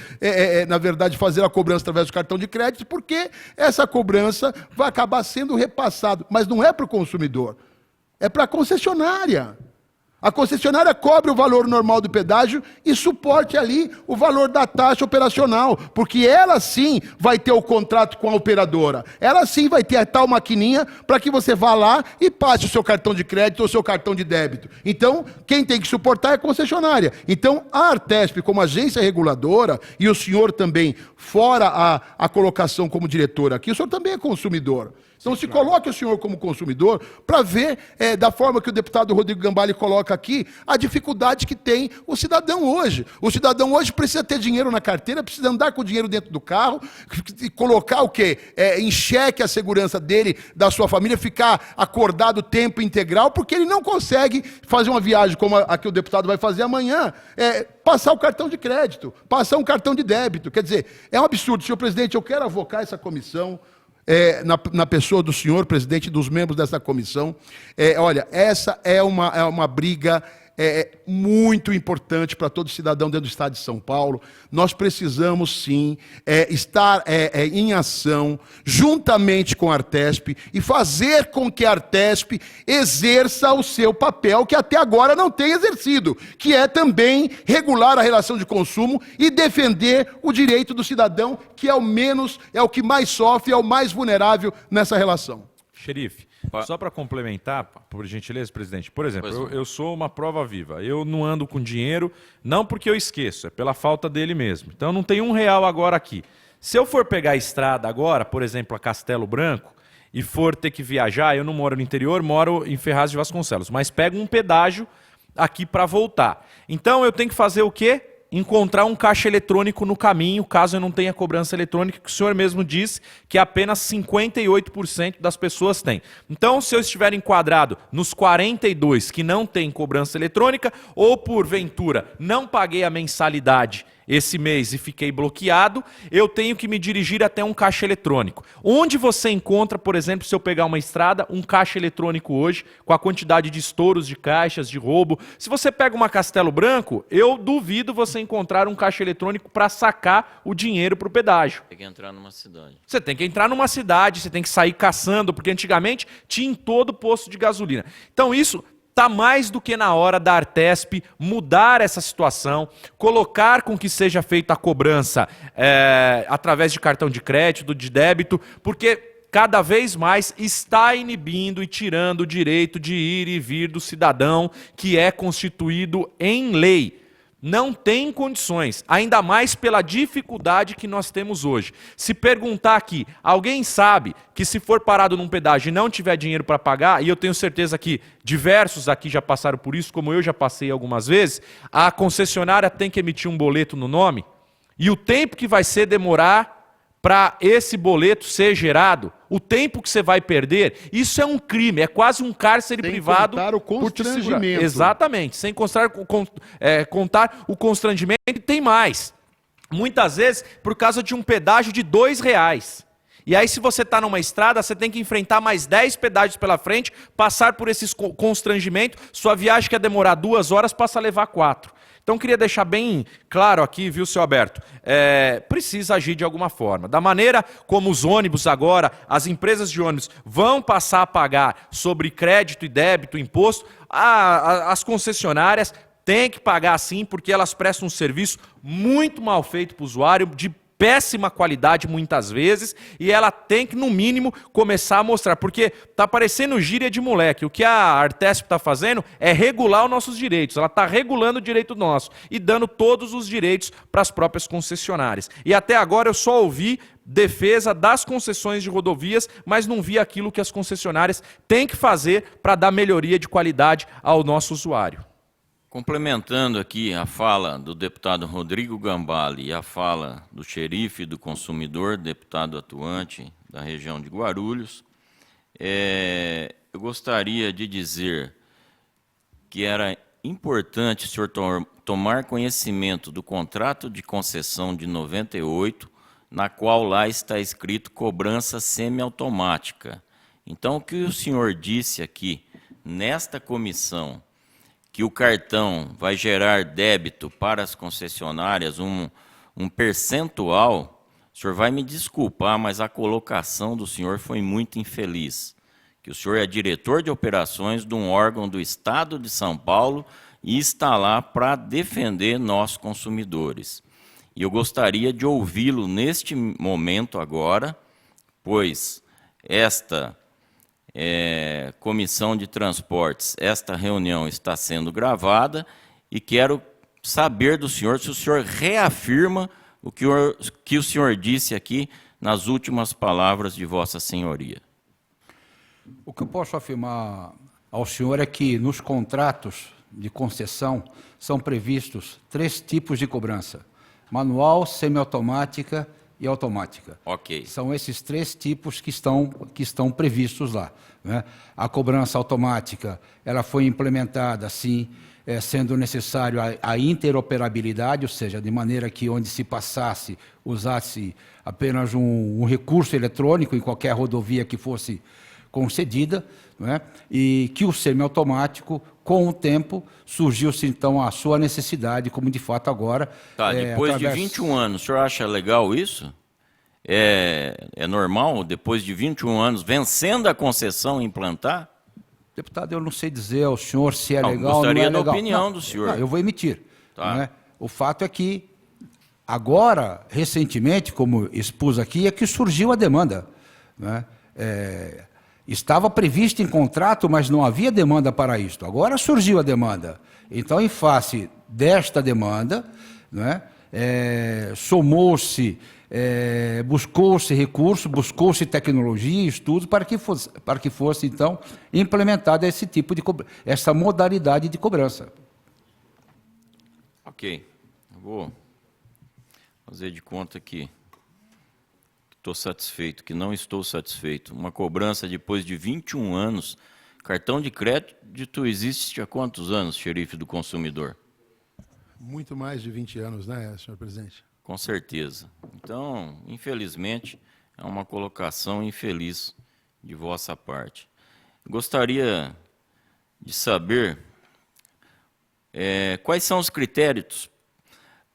na verdade, fazer a cobrança através do cartão de crédito, porque essa cobrança vai acabar sendo repassada. Mas não é para o consumidor, é para a concessionária. A concessionária cobre o valor normal do pedágio e suporte ali o valor da taxa operacional, porque ela sim vai ter o contrato com a operadora. Ela sim vai ter a tal maquininha para que você vá lá e passe o seu cartão de crédito ou o seu cartão de débito. Então, quem tem que suportar é a concessionária. Então, a Artesp, como agência reguladora, e o senhor também, fora a colocação como diretor aqui, o senhor também é consumidor. Então, se coloque o senhor como consumidor para ver, da forma que o deputado Rodrigo Gambale coloca aqui, a dificuldade que tem o cidadão hoje. O cidadão hoje precisa ter dinheiro na carteira, precisa andar com o dinheiro dentro do carro, e colocar o quê? Em xeque a segurança dele, da sua família, ficar acordado tempo integral, porque ele não consegue fazer uma viagem como a que o deputado vai fazer amanhã, passar o cartão de crédito, passar um cartão de débito. Quer dizer, é um absurdo. Senhor presidente, eu quero avocar essa comissão, na pessoa do senhor presidente e dos membros dessa comissão. Olha, essa é uma briga muito importante para todo cidadão dentro do estado de São Paulo. Nós precisamos, sim, estar em ação, juntamente com a Artesp, e fazer com que a Artesp exerça o seu papel, que até agora não tem exercido, que é também regular a relação de consumo e defender o direito do cidadão, que é o que mais sofre, é o mais vulnerável nessa relação. Xerife, só para complementar, por gentileza, presidente, por exemplo, eu sou uma prova viva. Eu não ando com dinheiro, não porque eu esqueço, é pela falta dele mesmo. Então não tem R$1 agora aqui. Se eu for pegar a estrada agora, por exemplo, a Castelo Branco, e for ter que viajar, eu não moro no interior, moro em Ferraz de Vasconcelos, mas pego um pedágio aqui para voltar. Então eu tenho que fazer o quê? Encontrar um caixa eletrônico no caminho, caso eu não tenha cobrança eletrônica, que o senhor mesmo disse que apenas 58% das pessoas têm. Então, se eu estiver enquadrado nos 42% que não tem cobrança eletrônica, ou porventura não paguei a mensalidade esse mês e fiquei bloqueado, eu tenho que me dirigir até um caixa eletrônico. Onde você encontra, por exemplo, se eu pegar uma estrada, um caixa eletrônico hoje, com a quantidade de estouros de caixas, de roubo? Se você pega uma Castelo Branco, eu duvido você encontrar um caixa eletrônico para sacar o dinheiro para o pedágio. Tem que entrar numa cidade. Você tem que entrar numa cidade, você tem que sair caçando, porque antigamente tinha em todo posto de gasolina. Então isso está mais do que na hora da Artesp mudar essa situação, colocar com que seja feita a cobrança através de cartão de crédito, de débito, porque cada vez mais está inibindo e tirando o direito de ir e vir do cidadão, que é constituído em lei. Não tem condições, ainda mais pela dificuldade que nós temos hoje. Se perguntar aqui, alguém sabe que se for parado num pedágio e não tiver dinheiro para pagar, e eu tenho certeza que diversos aqui já passaram por isso, como eu já passei algumas vezes, a concessionária tem que emitir um boleto no nome, e o tempo que vai ser demorar para esse boleto ser gerado, o tempo que você vai perder, isso é um crime, é quase um cárcere privado. Sem contar o constrangimento. Exatamente, sem contar o constrangimento. E tem mais, muitas vezes por causa de um pedágio de R$2. E aí, se você está numa estrada, você tem que enfrentar mais 10 pedágios pela frente, passar por esses constrangimentos, sua viagem que ia demorar 2 horas passa a levar 4. Então, queria deixar bem claro aqui, viu, seu Alberto, precisa agir de alguma forma. Da maneira como os ônibus agora, as empresas de ônibus vão passar a pagar sobre crédito e débito, imposto, as concessionárias têm que pagar sim, porque elas prestam um serviço muito mal feito para o usuário, de péssima qualidade muitas vezes, e ela tem que, no mínimo, começar a mostrar, porque está parecendo gíria de moleque. O que a Artesp está fazendo é regular os nossos direitos, ela está regulando o direito nosso e dando todos os direitos para as próprias concessionárias. E até agora eu só ouvi defesa das concessões de rodovias, mas não vi aquilo que as concessionárias têm que fazer para dar melhoria de qualidade ao nosso usuário. Complementando aqui a fala do deputado Rodrigo Gambale e a fala do xerife do consumidor, deputado atuante da região de Guarulhos, eu gostaria de dizer que era importante o senhor tomar conhecimento do contrato de concessão de 98, na qual lá está escrito cobrança semiautomática. Então, o que o senhor disse aqui, nesta comissão, que o cartão vai gerar débito para as concessionárias, um percentual, o senhor vai me desculpar, mas a colocação do senhor foi muito infeliz. Que o senhor é diretor de operações de um órgão do Estado de São Paulo e está lá para defender nós consumidores. E eu gostaria de ouvi-lo neste momento agora, pois esta Comissão de Transportes, esta reunião está sendo gravada e quero saber do senhor se o senhor reafirma o que o senhor disse aqui nas últimas palavras de Vossa Senhoria. O que eu posso afirmar ao senhor é que nos contratos de concessão são previstos 3 tipos de cobrança: manual, semiautomática e automática. Ok. São esses 3 tipos que estão previstos lá, né? A cobrança automática, ela foi implementada, sim, sendo necessário a interoperabilidade, ou seja, de maneira que onde se passasse, usasse apenas um recurso eletrônico em qualquer rodovia que fosse concedida, né? E que o semiautomático, com o tempo, surgiu-se então a sua necessidade, como de fato agora... Tá, depois de 21 anos, o senhor acha legal isso? É normal, depois de 21 anos, vencendo a concessão, implantar? Deputado, eu não sei dizer ao senhor se é legal ou não é gostaria da legal. opinião do senhor. Não, eu vou emitir. Tá. Né? O fato é que, agora, recentemente, como expus aqui, é que surgiu a demanda. Né? Estava previsto em contrato, mas não havia demanda para isto. Agora surgiu a demanda. Então, em face desta demanda, né, somou-se, buscou-se recurso, buscou-se tecnologia, estudos para que fosse então implementada esse tipo de essa modalidade de cobrança. Ok, eu vou fazer de conta que estou satisfeito, que não estou satisfeito. Uma cobrança depois de 21 anos, cartão de crédito existe há quantos anos, xerife do consumidor? Muito mais de 20 anos, né, senhor presidente? Com certeza. Então, infelizmente, é uma colocação infeliz de vossa parte. Gostaria de saber quais são os critérios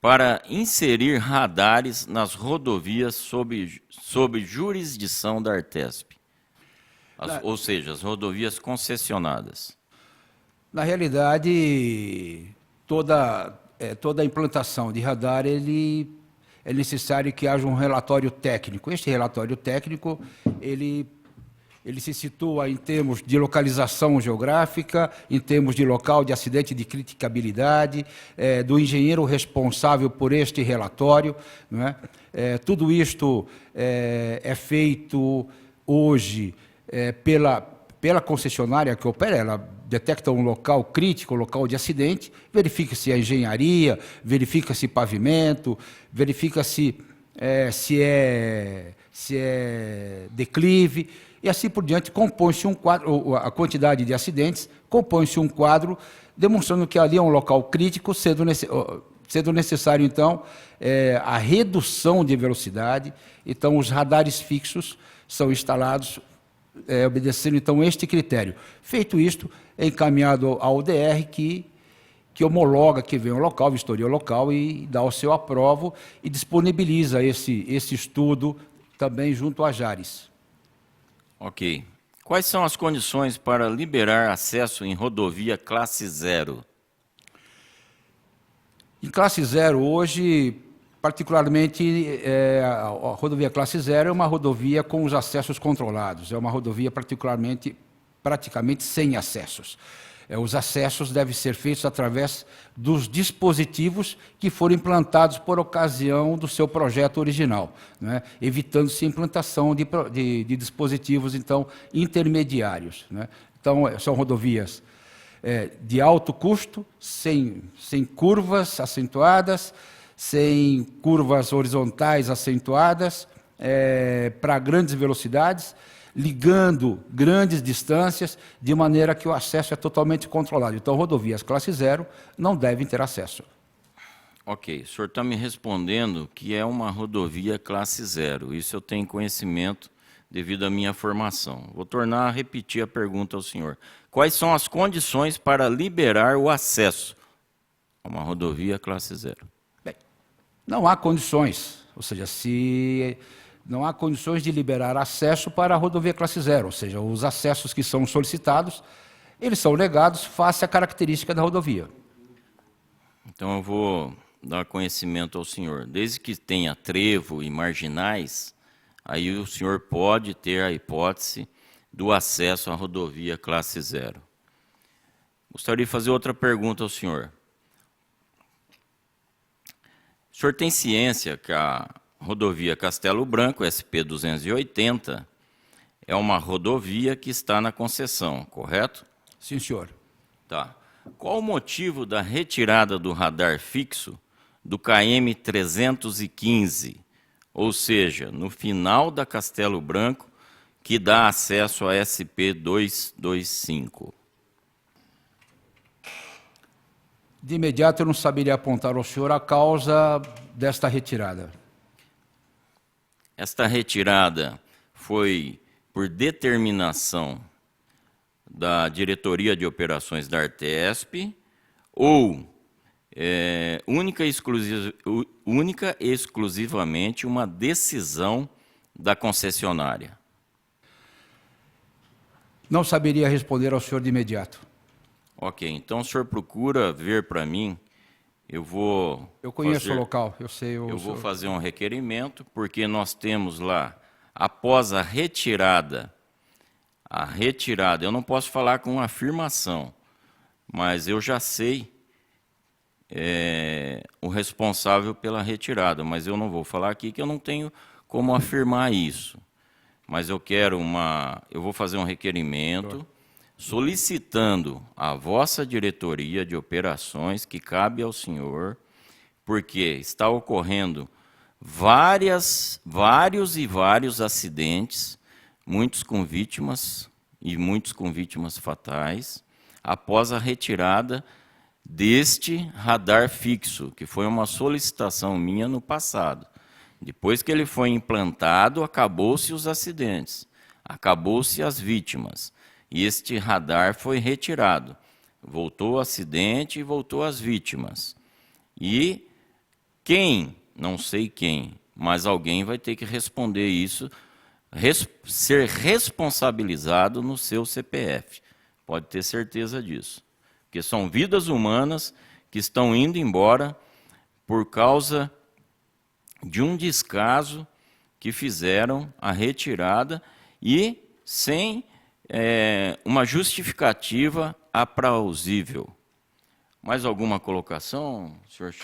para inserir radares nas rodovias sob jurisdição da Artesp, ou seja, as rodovias concessionadas. Na realidade, toda a implantação de radar, é necessário que haja um relatório técnico. Este relatório técnico, ele se situa em termos de localização geográfica, em termos de local de acidente de criticabilidade, do engenheiro responsável por este relatório. Não é? Tudo isto é feito hoje pela concessionária que opera. Ela detecta um local crítico, um local de acidente, verifica-se a engenharia, verifica-se pavimento, verifica-se se é declive, e assim por diante. Compõe-se um quadro, a quantidade de acidentes, compõe-se um quadro demonstrando que ali é um local crítico, sendo necessário, então, a redução de velocidade. Então, os radares fixos são instalados obedecendo, então, este critério. Feito isto, é encaminhado ao DR que homologa, que vem ao local, vistoria o local e dá o seu aprovo e disponibiliza esse estudo também junto à Jares. Ok. Quais são as condições para liberar acesso em rodovia classe 0? Em classe 0, hoje, particularmente, a rodovia classe 0 é uma rodovia com os acessos controlados, é uma rodovia praticamente sem acessos. Os acessos devem ser feitos através dos dispositivos que foram implantados por ocasião do seu projeto original, né? Evitando-se a implantação de dispositivos, então, intermediários, né? Então, são rodovias de alto custo, sem curvas acentuadas, sem curvas horizontais acentuadas, para grandes velocidades, ligando grandes distâncias, de maneira que o acesso é totalmente controlado. Então, rodovias classe 0 não devem ter acesso. Ok, o senhor está me respondendo que é uma rodovia classe 0. Isso eu tenho conhecimento devido à minha formação. Vou tornar a repetir a pergunta ao senhor. Quais são as condições para liberar o acesso a uma rodovia classe 0? Bem, não há condições, ou seja, não há condições de liberar acesso para a rodovia classe 0, ou seja, os acessos que são solicitados, eles são negados face à característica da rodovia. Então eu vou dar conhecimento ao senhor. Desde que tenha trevo e marginais, aí o senhor pode ter a hipótese do acesso à rodovia classe 0. Gostaria de fazer outra pergunta ao senhor. O senhor tem ciência que a rodovia Castelo Branco, SP-280, é uma rodovia que está na concessão, correto? Sim, senhor. Tá. Qual o motivo da retirada do radar fixo do KM 315, ou seja, no final da Castelo Branco, que dá acesso a SP 225? De imediato, eu não saberia apontar ao senhor a causa desta retirada. Esta retirada foi por determinação da Diretoria de Operações da Artesp ou única e exclusivamente uma decisão da concessionária? Não saberia responder ao senhor de imediato. Ok, então o senhor procura ver para mim, eu conheço o local, eu sei. Eu vou fazer um requerimento, porque nós temos lá, após a retirada, eu não posso falar com afirmação, mas eu já sei o responsável pela retirada, mas eu não vou falar aqui que eu não tenho como afirmar isso. Mas eu vou fazer um requerimento solicitando a vossa diretoria de operações, que cabe ao senhor, porque está ocorrendo vários acidentes, muitos com vítimas e muitos com vítimas fatais, após a retirada deste radar fixo, que foi uma solicitação minha no passado. Depois que ele foi implantado, acabou-se os acidentes, acabou-se as vítimas. E este radar foi retirado. Voltou o acidente e voltou as vítimas. E quem, não sei quem, mas alguém vai ter que responder isso, ser responsabilizado no seu CPF. Pode ter certeza disso. Porque são vidas humanas que estão indo embora por causa de um descaso que fizeram a retirada e sem uma justificativa aplausível. Mais alguma colocação, senhor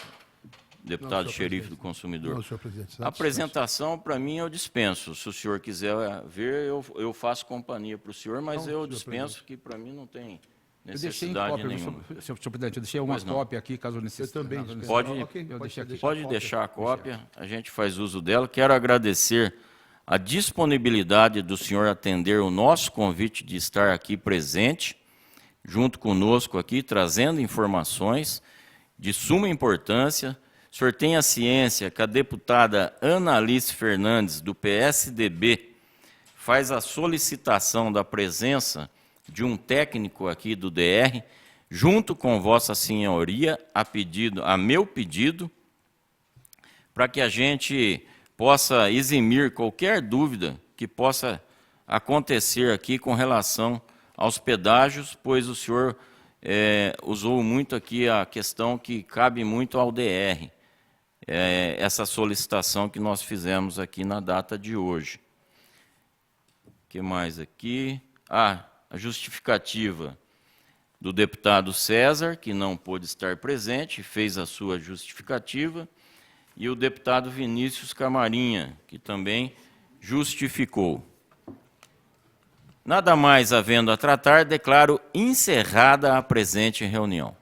deputado xerife do consumidor? Não, senhor presidente. A apresentação, para mim, eu dispenso. Se o senhor quiser ver, eu faço companhia para o senhor, mas eu dispenso, que para mim não tem necessidade nenhuma. Senhor presidente, eu deixei uma cópia aqui, caso necessite. Eu também. Pode deixar a cópia, a gente faz uso dela. Quero agradecer a disponibilidade do senhor atender o nosso convite de estar aqui presente, junto conosco aqui, trazendo informações de suma importância. O senhor tem a ciência que a deputada Ana Alice Fernandes, do PSDB, faz a solicitação da presença de um técnico aqui do DR, junto com Vossa Senhoria, a meu pedido, para que a gente possa eximir qualquer dúvida que possa acontecer aqui com relação aos pedágios, pois o senhor usou muito aqui a questão que cabe muito ao DR, essa solicitação que nós fizemos aqui na data de hoje. O que mais aqui? A justificativa do deputado César, que não pôde estar presente, fez a sua justificativa, e o deputado Vinícius Camarinha, que também justificou. Nada mais havendo a tratar, declaro encerrada a presente reunião.